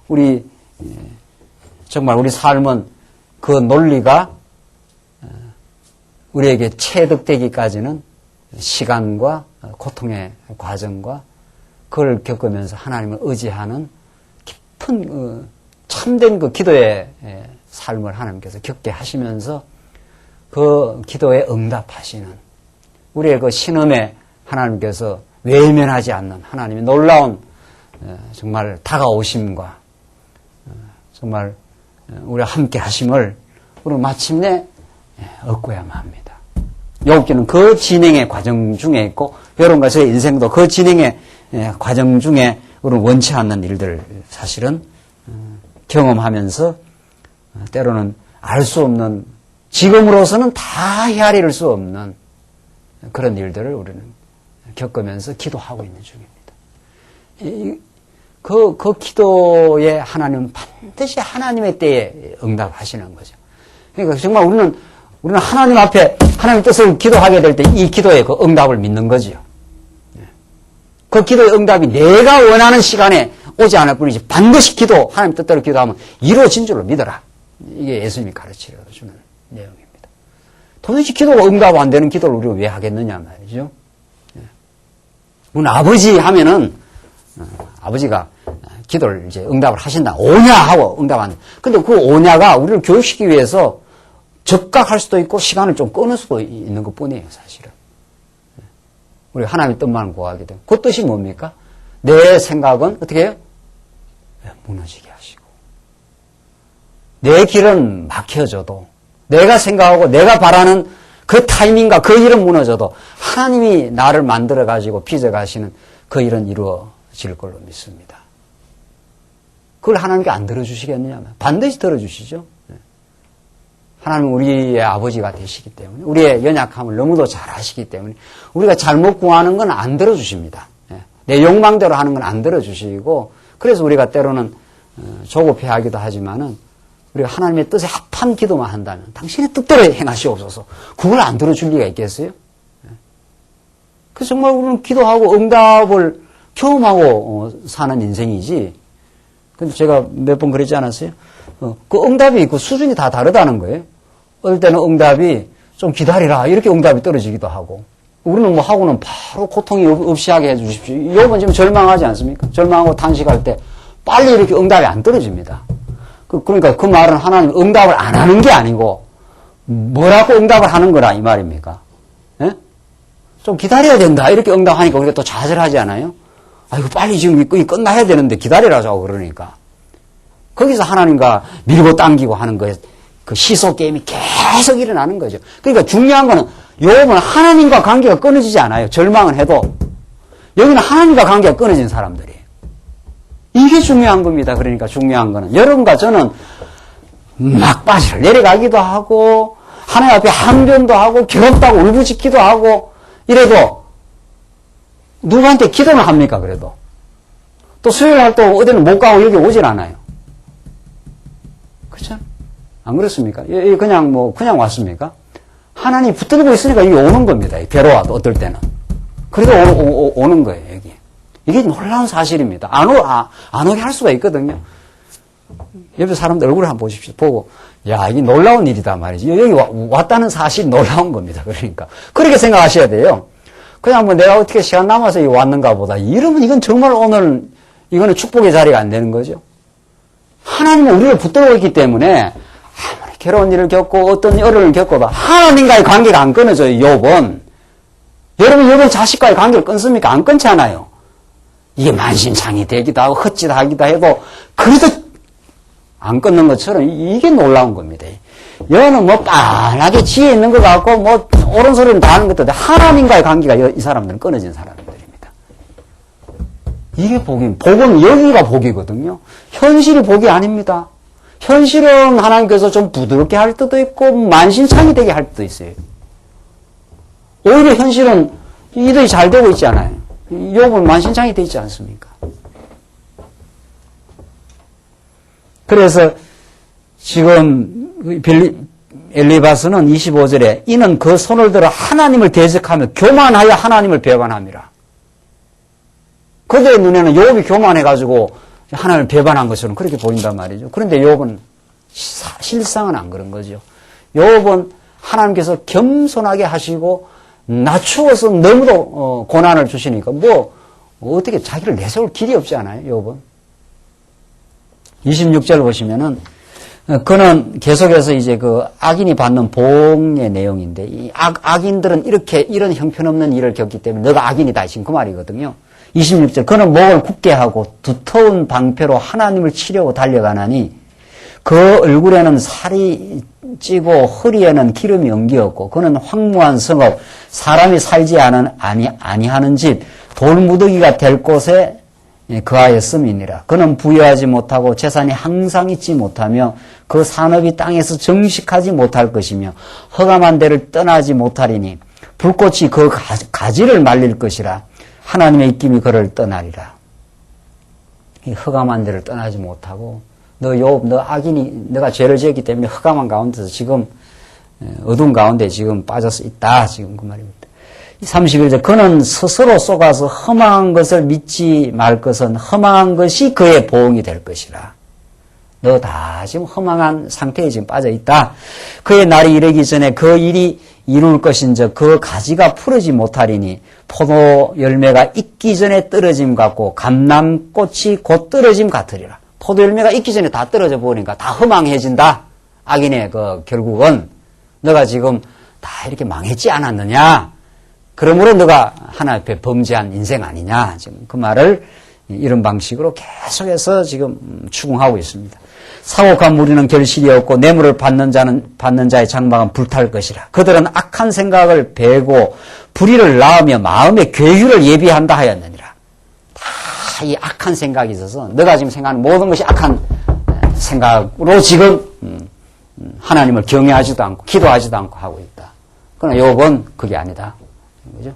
우리 정말 우리 삶은 그 논리가 우리에게 체득되기까지는 시간과 고통의 과정과 그걸 겪으면서 하나님을 의지하는 깊은 참된 그 기도의 삶을 하나님께서 겪게 하시면서 그 기도에 응답하시는 우리의 그 신음에 하나님께서 외면하지 않는 하나님의 놀라운 정말 다가오심과 정말 우리와 함께 하심을 우리 마침내 얻고야만 합니다. 욥기는 그 진행의 과정 중에 있고 여러분과 저의 인생도 그 진행의 과정 중에 우리는 원치 않는 일들을 사실은 경험하면서 때로는 알 수 없는 지금으로서는 다 헤아릴 수 없는 그런 일들을 우리는 겪으면서 기도하고 있는 중입니다. 그 기도에 하나님은 반드시 하나님의 때에 응답하시는 거죠. 그러니까 정말 우리는 하나님 앞에 하나님의 뜻을 기도하게 될 때 이 기도의 그 응답을 믿는 거지요. 그 기도의 응답이 내가 원하는 시간에 오지 않을 뿐이지 반드시 하나님 뜻대로 기도하면 이루어진 줄로 믿어라. 이게 예수님이 가르쳐 주는 내용입니다. 도대체 기도가 응답 안 되는 기도를 우리가 왜 하겠느냐 말이죠. 우리 아버지 하면은 아버지가 기도를 이제 응답을 하신다. 오냐 하고 응답하는. 근데 그 오냐가 우리를 교육시키기 위해서 적각할 수도 있고 시간을 좀 끊을 수도 있는 것 뿐이에요, 사실은. 우리가 하나님의 뜻만 구하게 되면. 그 뜻이 뭡니까? 내 생각은 어떻게 해요? 무너지게 하시고. 내 길은 막혀져도 내가 생각하고 내가 바라는 그 타이밍과 그 일은 무너져도 하나님이 나를 만들어가지고 빚어가시는 그 일은 이루어질 걸로 믿습니다. 그걸 하나님께 안 들어주시겠느냐? 반드시 들어주시죠. 하나님은 우리의 아버지가 되시기 때문에 우리의 연약함을 너무도 잘 아시기 때문에 우리가 잘못 구하는 건 안 들어주십니다. 내 욕망대로 하는 건 안 들어주시고 그래서 우리가 때로는 조급해하기도 하지만은 우리가 하나님의 뜻에 합한 기도만 한다면 당신의 뜻대로 행하시옵소서. 그걸 안 들어줄 리가 있겠어요? 그래서 정말 우리는 기도하고 응답을 경험하고 사는 인생이지. 근데 제가 몇 번 그랬지 않았어요? 그 응답이 그 수준이 다 다르다는 거예요. 어떨 때는 응답이 좀 기다리라 이렇게 응답이 떨어지기도 하고 우리는 뭐 하고는 바로 고통이 없이 하게 해 주십시오. 요번 지금 절망하지 않습니까? 절망하고 탄식할 때 빨리 이렇게 응답이 안 떨어집니다. 그러니까 그 말은 하나님 응답을 안 하는 게 아니고 뭐라고 응답을 하는 거라 이 말입니까? 예? 좀 기다려야 된다 이렇게 응답하니까 우리가 또 좌절하지 않아요? 아이고 빨리 지금 이 끝나야 되는데 기다리라고 그러니까 거기서 하나님과 밀고 당기고 하는 거에 그 시소 게임이 계속 일어나는 거죠. 그러니까 중요한 거는 욥은 하나님과 관계가 끊어지지 않아요. 절망은 해도 여기는 하나님과 관계가 끊어진 사람들이에요. 이게 중요한 겁니다. 그러니까 중요한 거는 여러분과 저는 막바지를 내려가기도 하고 하나님 앞에 항변도 하고 괴롭다고 울부짖기도 하고 이래도 누구한테 기도는 합니까? 그래도 또 수요일 활동 어디는 못 가고 여기 오질 않아요. 그렇죠? 안 그렇습니까? 그냥 왔습니까? 하나님이 붙들고 있으니까 이게 오는 겁니다. 괴로워도 어떨 때는. 그래도 오는 거예요, 여기. 이게 놀라운 사실입니다. 안 오게 할 수가 있거든요. 옆에 사람들 얼굴을 한번 보십시오. 보고, 야, 이게 놀라운 일이다 말이지. 여기 왔다는 사실이 놀라운 겁니다. 그러니까. 그렇게 생각하셔야 돼요. 그냥 뭐 내가 어떻게 시간 남아서 왔는가 보다. 이러면 이건 정말 오늘, 이거는 축복의 자리가 안 되는 거죠. 하나님은 우리를 붙들고 있기 때문에 아무리 괴로운 일을 겪고 어떤 어려움을 겪어도 하나님과의 관계가 안 끊어져요. 욥은. 여러분 자식과의 관계를 끊습니까? 안 끊잖아요. 이게 만신창이 되기도 하고 헛짓하기도 해도 그래도 안 끊는 것처럼 이게 놀라운 겁니다. 여는 뭐 빤하게 지혜 있는 것 같고 뭐 옳은 소리는 다 하는 것도 하나님과의 관계가 이 사람들은 끊어진 사람들입니다. 이게 복은 여기가 복이거든요. 현실이 복이 아닙니다. 현실은 하나님께서 좀 부드럽게 할 때도 있고 만신창이 되게 할 때도 있어요. 오히려 현실은 이들이 잘 되고 있지 않아요. 욥은 만신창이 되어 있지 않습니까? 그래서 지금 엘리바스는 25절에 이는 그 손을 들어 하나님을 대적하며 교만하여 하나님을 배반함이라. 그들의 눈에는 욥이 교만해가지고 하나님을 배반한 것처럼 그렇게 보인단 말이죠. 그런데 욥은 실상은 안 그런 거죠. 욥은 하나님께서 겸손하게 하시고 낮추어서 너무도 고난을 주시니까 어떻게 자기를 내세울 길이 없지 않아요, 욥은? 26절 보시면은 그는 계속해서 이제 그 악인이 받는 보응의 내용인데 이 악인들은 이런 형편없는 일을 겪기 때문에 너가 악인이다 지금 그 말이거든요. 26절 그는 목을 굳게 하고 두터운 방패로 하나님을 치려고 달려가나니 그 얼굴에는 살이 찌고 허리에는 기름이 엉기었고 그는 황무한 성읍 사람이 살지 아니하는 집 돌무더기가 될 곳에 거하였음이니라. 그는 부유하지 못하고 재산이 항상 있지 못하며 그 산업이 땅에서 정식하지 못할 것이며 허감한 데를 떠나지 못하리니 불꽃이 그 가지를 말릴 것이라. 하나님의 입김이 그를 떠나리라. 이 허감한 데를 떠나지 못하고 너 악인이 너가 죄를 지었기 때문에 허감한 가운데서 지금 어두운 가운데 지금 빠져서 있다. 지금 그 말입니다. 31절 그는 스스로 속아서 험한 것을 믿지 말 것은 험한 것이 그의 보응이 될 것이라. 너 다 지금 허망한 상태에 지금 빠져 있다. 그의 날이 이르기 전에 그 일이 이룰 것인즉 그 가지가 푸르지 못하리니 포도 열매가 익기 전에 떨어짐 같고 감람꽃이 곧 떨어짐 같으리라. 포도 열매가 익기 전에 다 떨어져 버리니까 다 허망해진다. 악인의 결국은 너가 지금 다 이렇게 망했지 않았느냐. 그러므로 너가 하나님 앞에 범죄한 인생 아니냐. 지금 그 말을 이런 방식으로 계속해서 지금 추궁하고 있습니다. 사곡한 무리는 결실이 없고 뇌물을 받는 자의 장막은 불탈 것이라. 그들은 악한 생각을 배고 불의를 낳으며 마음의 괴유를 예비한다 하였느니라. 다 이 악한 생각이 있어서 너가 지금 생각하는 모든 것이 악한 생각으로 지금 하나님을 경외하지도 않고 기도하지도 않고 하고 있다. 그러나 욥은 그게 아니다. 그죠?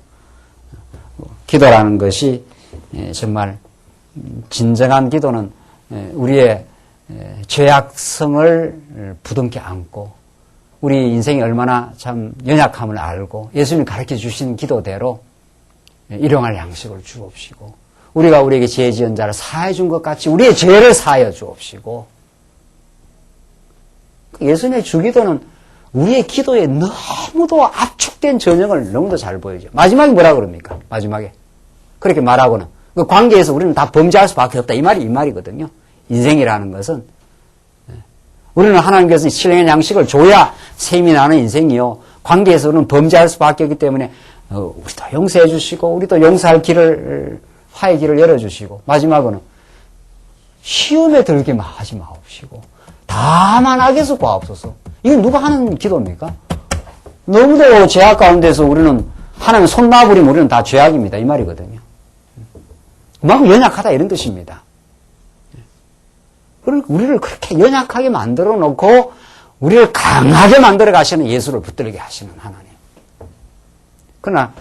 기도라는 것이 정말 진정한 기도는 우리의 죄악성을 부둥켜 안고 우리 인생이 얼마나 참 연약함을 알고 예수님이 가르쳐 주신 기도대로 일용할 양식을 주옵시고 우리가 우리에게 죄 지은 자를 사해 준 것 같이 우리의 죄를 사하여 주옵시고 예수님의 주기도는 우리의 기도에 너무도 압축된 전형을 너무도 잘 보여줘요. 마지막에 뭐라 그럽니까? 마지막에 그렇게 말하고는 그 관계에서 우리는 다 범죄할 수밖에 없다. 이 말이거든요. 인생이라는 것은 우리는 하나님께서 신령한 양식을 줘야 셈이 나는 인생이요. 관계에서 우리는 범죄할 수밖에 없기 때문에 우리도 용서해 주시고 우리도 용서할 길을 화의 길을 열어주시고 마지막으로는 시험에 들게 하지 마옵시고 다만 악에서 구하옵소서. 이건 누가 하는 기도입니까? 너무도 죄악 가운데서 우리는 하나님 손 놔버리면 우리는 다 죄악입니다. 이 말이거든요. 그만큼 연약하다 이런 뜻입니다. 우리를 그렇게 연약하게 만들어 놓고 우리를 강하게 만들어 가시는 예수를 붙들게 하시는 하나님. 그러나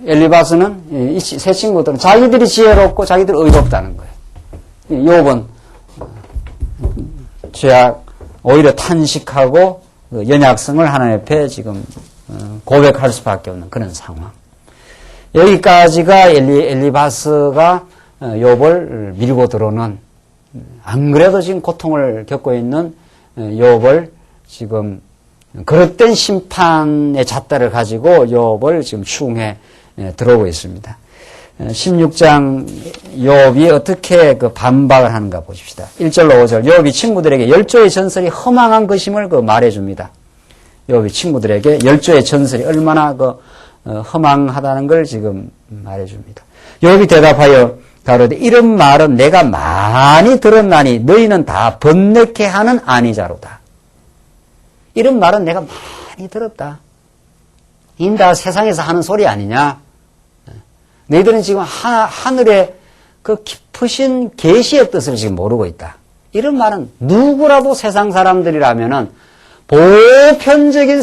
엘리바스는 이 세 친구들은 자기들이 지혜롭고 자기들이 의가 없다는 거예요. 욥은 죄악 오히려 탄식하고 연약성을 하나님 앞에 지금 고백할 수밖에 없는 그런 상황. 여기까지가 엘리바스가 욥을 밀고 들어오는 안 그래도 지금 고통을 겪고 있는 욥을 지금 그릇된 심판의 잣대를 가지고 욥을 지금 추궁해 들어오고 있습니다. 16장 욥이 어떻게 그 반박을 하는가 보십시다. 1절로 5절 욥이 친구들에게 열조의 전설이 허망한 것임을 말해줍니다. 욥이 친구들에게 열조의 전설이 얼마나 허망하다는 걸 지금 말해줍니다. 욥이 대답하여 가로되 이런 말은 내가 많이 들었나니 너희는 다 번뇌케 하는 안위자로다. 이런 말은 내가 많이 들었다. 이는 다 세상에서 하는 소리 아니냐? 너희들은 지금 하늘의 그 깊으신 계시의 뜻을 지금 모르고 있다. 이런 말은 누구라도 세상 사람들이라면은 보편적인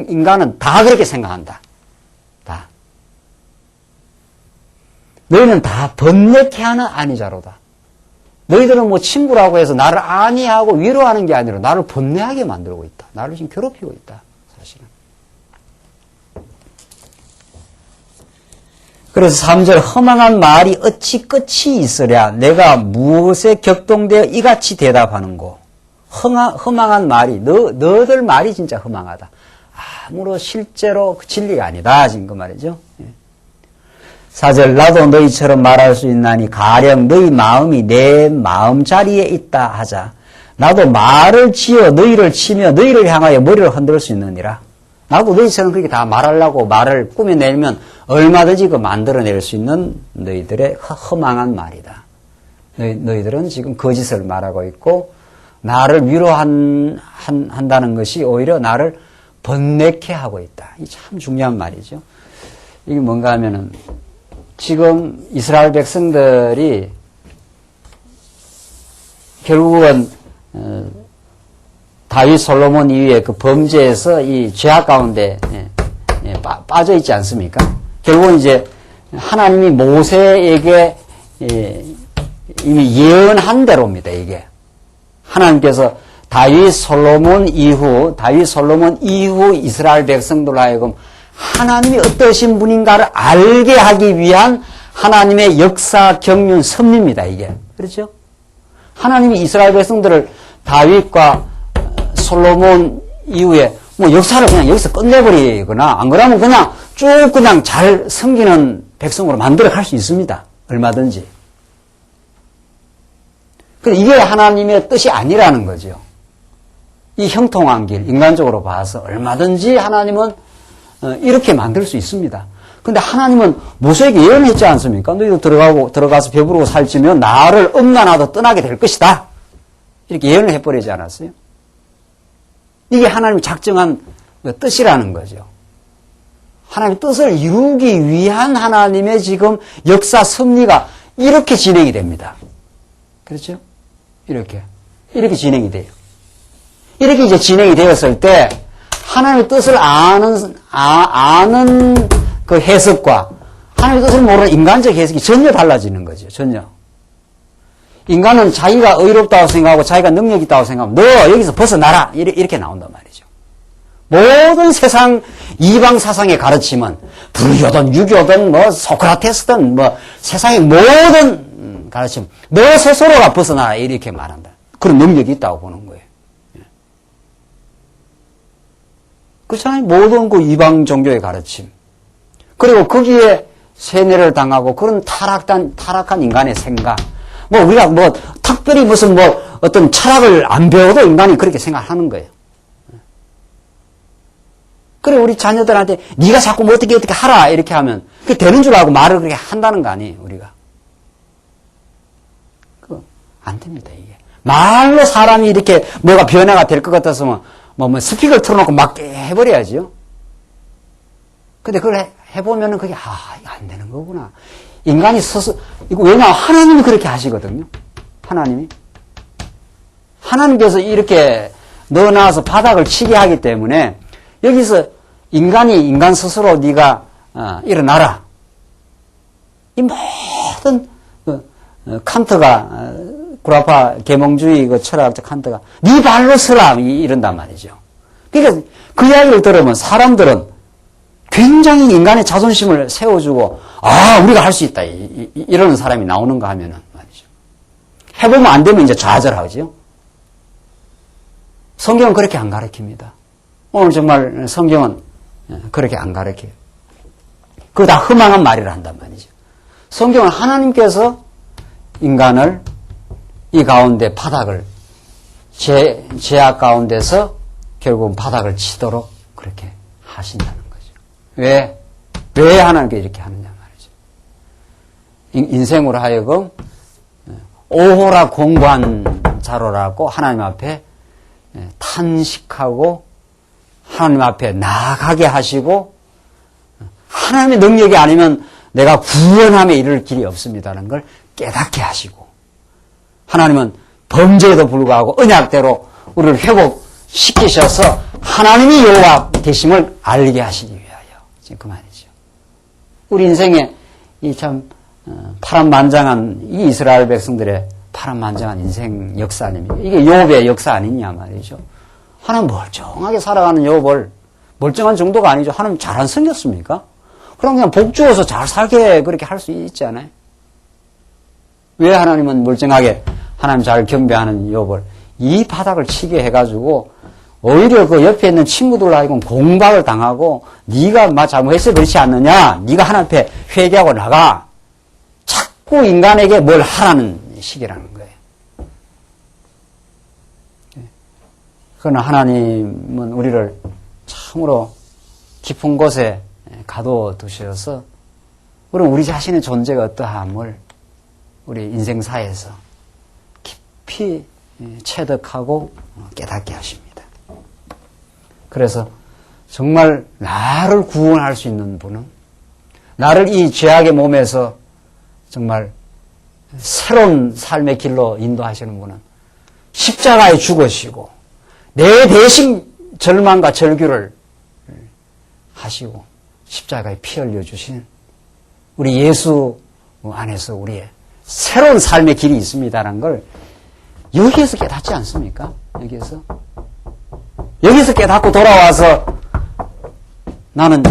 인간은 다 그렇게 생각한다. 다. 너희는 다 번뇌케 하는 안위자로다. 너희들은 뭐 친구라고 해서 나를 안위하고 위로하는 게 아니라 나를 번뇌하게 만들고 있다. 나를 지금 괴롭히고 있다. 사실은. 그래서 3절 허망한 말이 어찌 끝이 있으랴 내가 무엇에 격동되어 이같이 대답하는고. 허망한 말이 너들 말이 진짜 허망하다. 아무로 실제로 진리가 아니다. 지금 그 말이죠. 4절 나도 너희처럼 말할 수 있나니 가령 너희 마음이 내 마음자리에 있다 하자. 나도 말을 지어 너희를 치며 너희를 향하여 머리를 흔들 수 있느니라. 나도 너희처럼 그렇게 다 말하려고 말을 꾸며내면 얼마든지 만들어낼 수 있는 너희들의 허망한 말이다. 너희들은 지금 거짓을 말하고 있고 나를 위로한다는 것이 오히려 나를 번뇌케 하고 있다. 이 참 중요한 말이죠. 이게 뭔가 하면은 지금 이스라엘 백성들이 결국은 다윗 솔로몬 이후에 그 범죄에서 이 죄악 가운데 빠져 있지 않습니까? 결국은 이제 하나님이 모세에게 이미 예언한 대로입니다. 이게 하나님께서 다윗 솔로몬 이후 이스라엘 백성들로 하여금 하나님이 어떠신 분인가를 알게 하기 위한 하나님의 역사 경륜 섭리입니다. 이게 그렇죠? 하나님이 이스라엘 백성들을 다윗과 솔로몬 이후에 뭐 역사를 그냥 여기서 끝내버리거나 안 그러면 그냥 쭉 그냥 잘 섬기는 백성으로 만들어 갈 수 있습니다. 얼마든지. 근데 이게 하나님의 뜻이 아니라는 거죠. 이 형통한 길, 인간적으로 봐서 얼마든지 하나님은 이렇게 만들 수 있습니다. 근데 하나님은 모세에게 예언했지 않습니까? 너희도 들어가서 배부르고 살찌면 나를 엄나나도 떠나게 될 것이다. 이렇게 예언을 해버리지 않았어요? 이게 하나님이 작정한 뜻이라는 거죠. 하나님의 뜻을 이루기 위한 하나님의 지금 역사 섭리가 이렇게 진행이 됩니다. 그렇죠? 이렇게 진행이 돼요. 이렇게 이제 진행이 되었을 때 하나님의 뜻을 아는 그 해석과 하나님의 뜻을 모르는 인간적 해석이 전혀 달라지는 거죠. 전혀. 인간은 자기가 의롭다고 생각하고 자기가 능력이 있다고 생각하면 너 여기서 벗어나라 이렇게 나온단 말이죠. 모든 세상 이방 사상의 가르침은 불교든 유교든 뭐 소크라테스든 뭐 세상의 모든 가르침 너 스스로가 벗어나라 이렇게 말한다. 그런 능력이 있다고 보는 거예요. 그렇잖아요. 모든 그 이방 종교의 가르침. 그리고 거기에 세뇌를 당하고 그런 타락한 인간의 생각. 뭐 우리가 뭐 특별히 무슨 뭐 어떤 철학을 안 배워도 인간이 그렇게 생각하는 거예요. 그래 우리 자녀들한테 네가 자꾸 뭐 어떻게 하라 이렇게 하면 그게 되는 줄 알고 말을 그렇게 한다는 거 아니에요, 우리가. 그거 안 됩니다, 이게. 말로 사람이 이렇게 뭐가 변화가 될 것 같았으면 뭐 스피커를 틀어놓고 막 해버려야죠. 근데 그걸 해보면은 그게, 이거 안 되는 거구나. 인간이 이거 왜냐하면 하나님이 그렇게 하시거든요. 하나님께서 이렇게 넣어놔서 바닥을 치게 하기 때문에 여기서 인간 스스로 네가 일어나라. 이 모든 칸트가 구라파 계몽주의 그 철학자 칸트가 네 발로 서라 이런단 말이죠. 그러니까 그 이야기를 들으면 사람들은 굉장히 인간의 자존심을 세워주고 우리가 할 수 있다 이러는 사람이 나오는가 하면은 말이죠. 해보면 안 되면 이제 좌절하죠. 성경은 그렇게 안 가르칩니다. 오늘 정말 성경은 그렇게 안 가르쳐요. 그거 다 허망한 말이라 한단 말이죠. 성경은 하나님께서 인간을 이 가운데 바닥을 죄악 가운데서 결국은 바닥을 치도록 그렇게 하신다는 거죠. 왜 하나님께 이렇게 하느냐 말이죠. 인생으로 하여금 오호라 공부한 자로라고 하나님 앞에 탄식하고 하나님 앞에 나아가게 하시고 하나님의 능력이 아니면 내가 구원함에 이를 길이 없습니다라는 걸 깨닫게 하시고 하나님은 범죄에도 불구하고 언약대로 우리를 회복시키셔서 하나님이 여호와 되심을 알게 하시기 위하여 지금 그 말이죠. 우리 인생에 이 참 파란만장한 이 이스라엘 백성들의 파란만장한 인생 역사 아닙니까? 이게 욥의 역사 아니냐 말이죠. 하나님 멀쩡하게 살아가는 욥을 멀쩡한 정도가 아니죠. 하나님 잘 안 생겼습니까? 그럼 그냥 복 주어서 잘 살게 그렇게 할 수 있지 않아요? 왜 하나님은 멀쩡하게 하나님 잘 경배하는 욥을 이 바닥을 치게 해가지고 오히려 그 옆에 있는 친구들로 하여금 공박을 당하고 네가 잘못해서 그렇지 않느냐? 네가 하나님 앞에 회개하고 나가. 자꾸 인간에게 뭘 하라는 식이라는 거예요. 그러나 하나님은 우리를 참으로 깊은 곳에 가둬두셔서 우리 자신의 존재가 어떠함을 우리 인생사에서 깊이 체득하고 깨닫게 하십니다. 그래서 정말 나를 구원할 수 있는 분은 나를 이 죄악의 몸에서 정말 새로운 삶의 길로 인도하시는 분은 십자가에 죽으시고 내 대신 절망과 절규를 하시고 십자가에 피 흘려주신 우리 예수 안에서 우리의 새로운 삶의 길이 있습니다라는 걸 여기에서 깨닫지 않습니까? 여기서 깨닫고 돌아와서 나는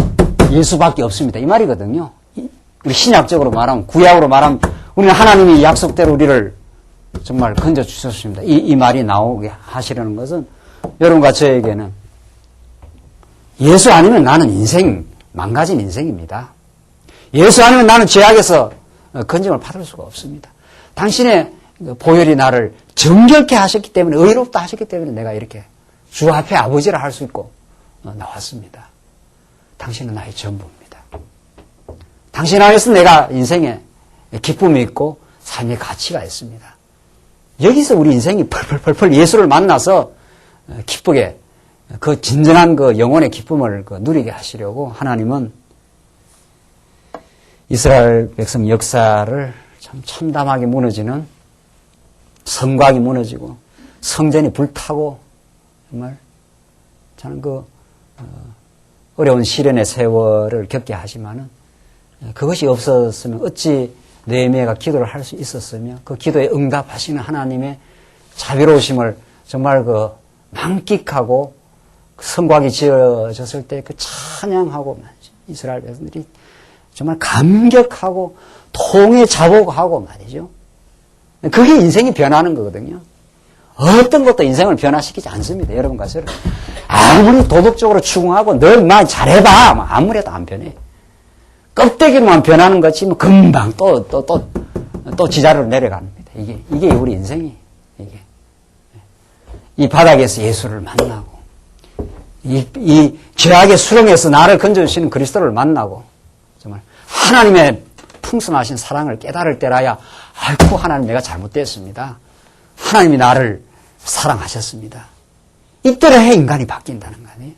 예수밖에 없습니다. 이 말이거든요. 우리 신약적으로 말하면, 구약으로 말하면 우리는 하나님이 약속대로 우리를 정말 건져 주셨습니다. 이 말이 나오게 하시려는 것은 여러분과 저에게는 예수 아니면 나는 망가진 인생입니다. 예수 아니면 나는 죄악에서 건짐을 받을 수가 없습니다. 당신의 보혈이 나를 정결케 하셨기 때문에, 의롭다 하셨기 때문에 내가 이렇게 주 앞에 아버지라 할 수 있고 나왔습니다. 당신은 나의 전부입니다. 당신 안에서 내가 인생에 기쁨이 있고 삶의 가치가 있습니다. 여기서 우리 인생이 펄펄펄펄 예수를 만나서 기쁘게 그 진정한 그 영혼의 기쁨을 누리게 하시려고 하나님은 이스라엘 백성 역사를 참 참담하게 무너지는 성곽이 무너지고 성전이 불타고 정말 저는 어려운 시련의 세월을 겪게 하지만은 그것이 없었으면 어찌 느헤미야가 기도를 할 수 있었으며 그 기도에 응답하시는 하나님의 자비로우심을 정말 만끽하고 성곽이 지어졌을 때 그 찬양하고 이스라엘 백성들이 정말 감격하고 통에 자복하고 말이죠. 그게 인생이 변하는 거거든요. 어떤 것도 인생을 변화시키지 않습니다. 여러분과 저를 아무리 도덕적으로 추궁하고 늘 말 잘해봐 아무래도 안 변해. 껍데기로만 변하는 거지 금방 또 지자로 내려갑니다. 이게 우리 인생이 이게 이 바닥에서 예수를 만나고 이 죄악의 수렁에서 나를 건져주시는 그리스도를 만나고 정말 하나님의 풍성하신 사랑을 깨달을 때라야 아이고 하나님 내가 잘못됐습니다. 하나님이 나를 사랑하셨습니다. 이때라야 인간이 바뀐다는 거 아니에요?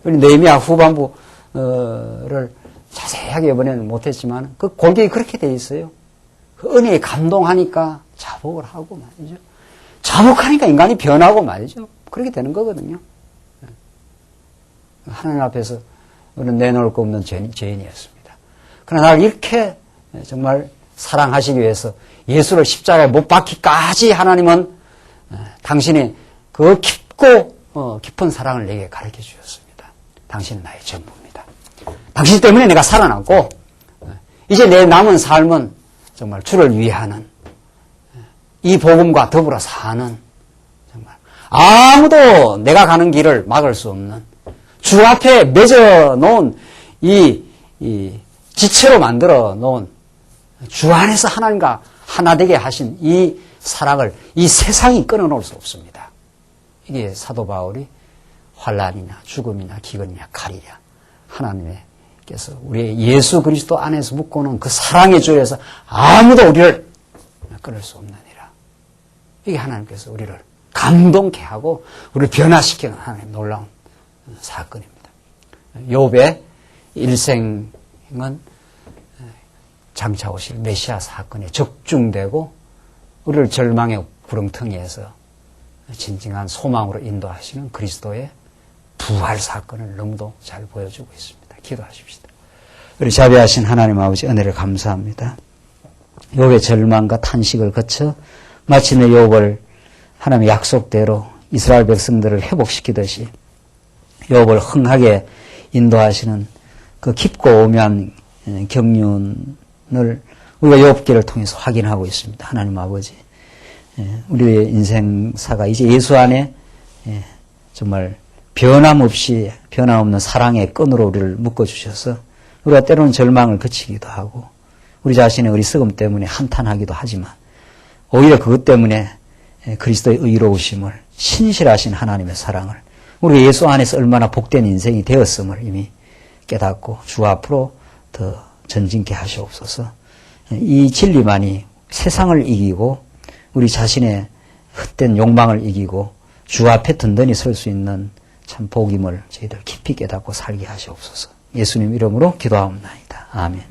우리 느헤미야 후반부를 자세하게 이번에는 못했지만 그 골격이 그렇게 돼 있어요. 그 은혜에 감동하니까 자복을 하고 말이죠. 자복하니까 인간이 변하고 말이죠. 그렇게 되는 거거든요. 하나님 앞에서 우리는 내놓을 거 없는 죄인이었습니다. 그러나 나를 이렇게 정말 사랑하시기 위해서 예수를 십자가에 못 박기까지 하나님은 당신이 그 깊고 깊은 사랑을 내게 가르쳐 주셨습니다. 당신은 나의 전부입니다. 당신 때문에 내가 살아났고 이제 내 남은 삶은 정말 주를 위하는 이 복음과 더불어 사는 정말 아무도 내가 가는 길을 막을 수 없는 주 앞에 맺어 놓은 이 지체로 만들어 놓은 주 안에서 하나님과 하나 되게 하신 이 사랑을 이 세상이 끊어놓을 수 없습니다. 이게 사도 바울이 환난이나 죽음이나 기근이나 칼이냐 하나님께서 우리의 예수 그리스도 안에서 묶어놓은 그 사랑의 줄에서 아무도 우리를 끊을 수 없느니라. 이게 하나님께서 우리를 감동케 하고 우리를 변화시키는 하나님의 놀라운 사건입니다. 욥의 일생은 장차 오실 메시아 사건에 적중되고 우리를 절망의 구렁텅이에서 진정한 소망으로 인도하시는 그리스도의 부활 사건을 너무도 잘 보여주고 있습니다. 기도하십시다. 우리 자비하신 하나님 아버지 은혜를 감사합니다. 욥의 절망과 탄식을 거쳐 마침내 욥을 하나님의 약속대로 이스라엘 백성들을 회복시키듯이 욥을 흥하게 인도하시는 그 깊고 오묘한 경륜을 우리가 욥기를 통해서 확인하고 있습니다. 하나님 아버지, 우리의 인생사가 이제 예수 안에 정말 변함없이 변함없는 사랑의 끈으로 우리를 묶어주셔서 우리가 때로는 절망을 거치기도 하고 우리 자신의 어리석음 때문에 한탄하기도 하지만 오히려 그것 때문에 그리스도의 의로우심을 신실하신 하나님의 사랑을 우리 예수 안에서 얼마나 복된 인생이 되었음을 이미 깨닫고 주 앞으로 더 전진케 하시옵소서. 이 진리만이 세상을 이기고 우리 자신의 헛된 욕망을 이기고 주 앞에 든든히 설 수 있는 참 복임을 저희들 깊이 깨닫고 살게 하시옵소서. 예수님 이름으로 기도하옵나이다. 아멘.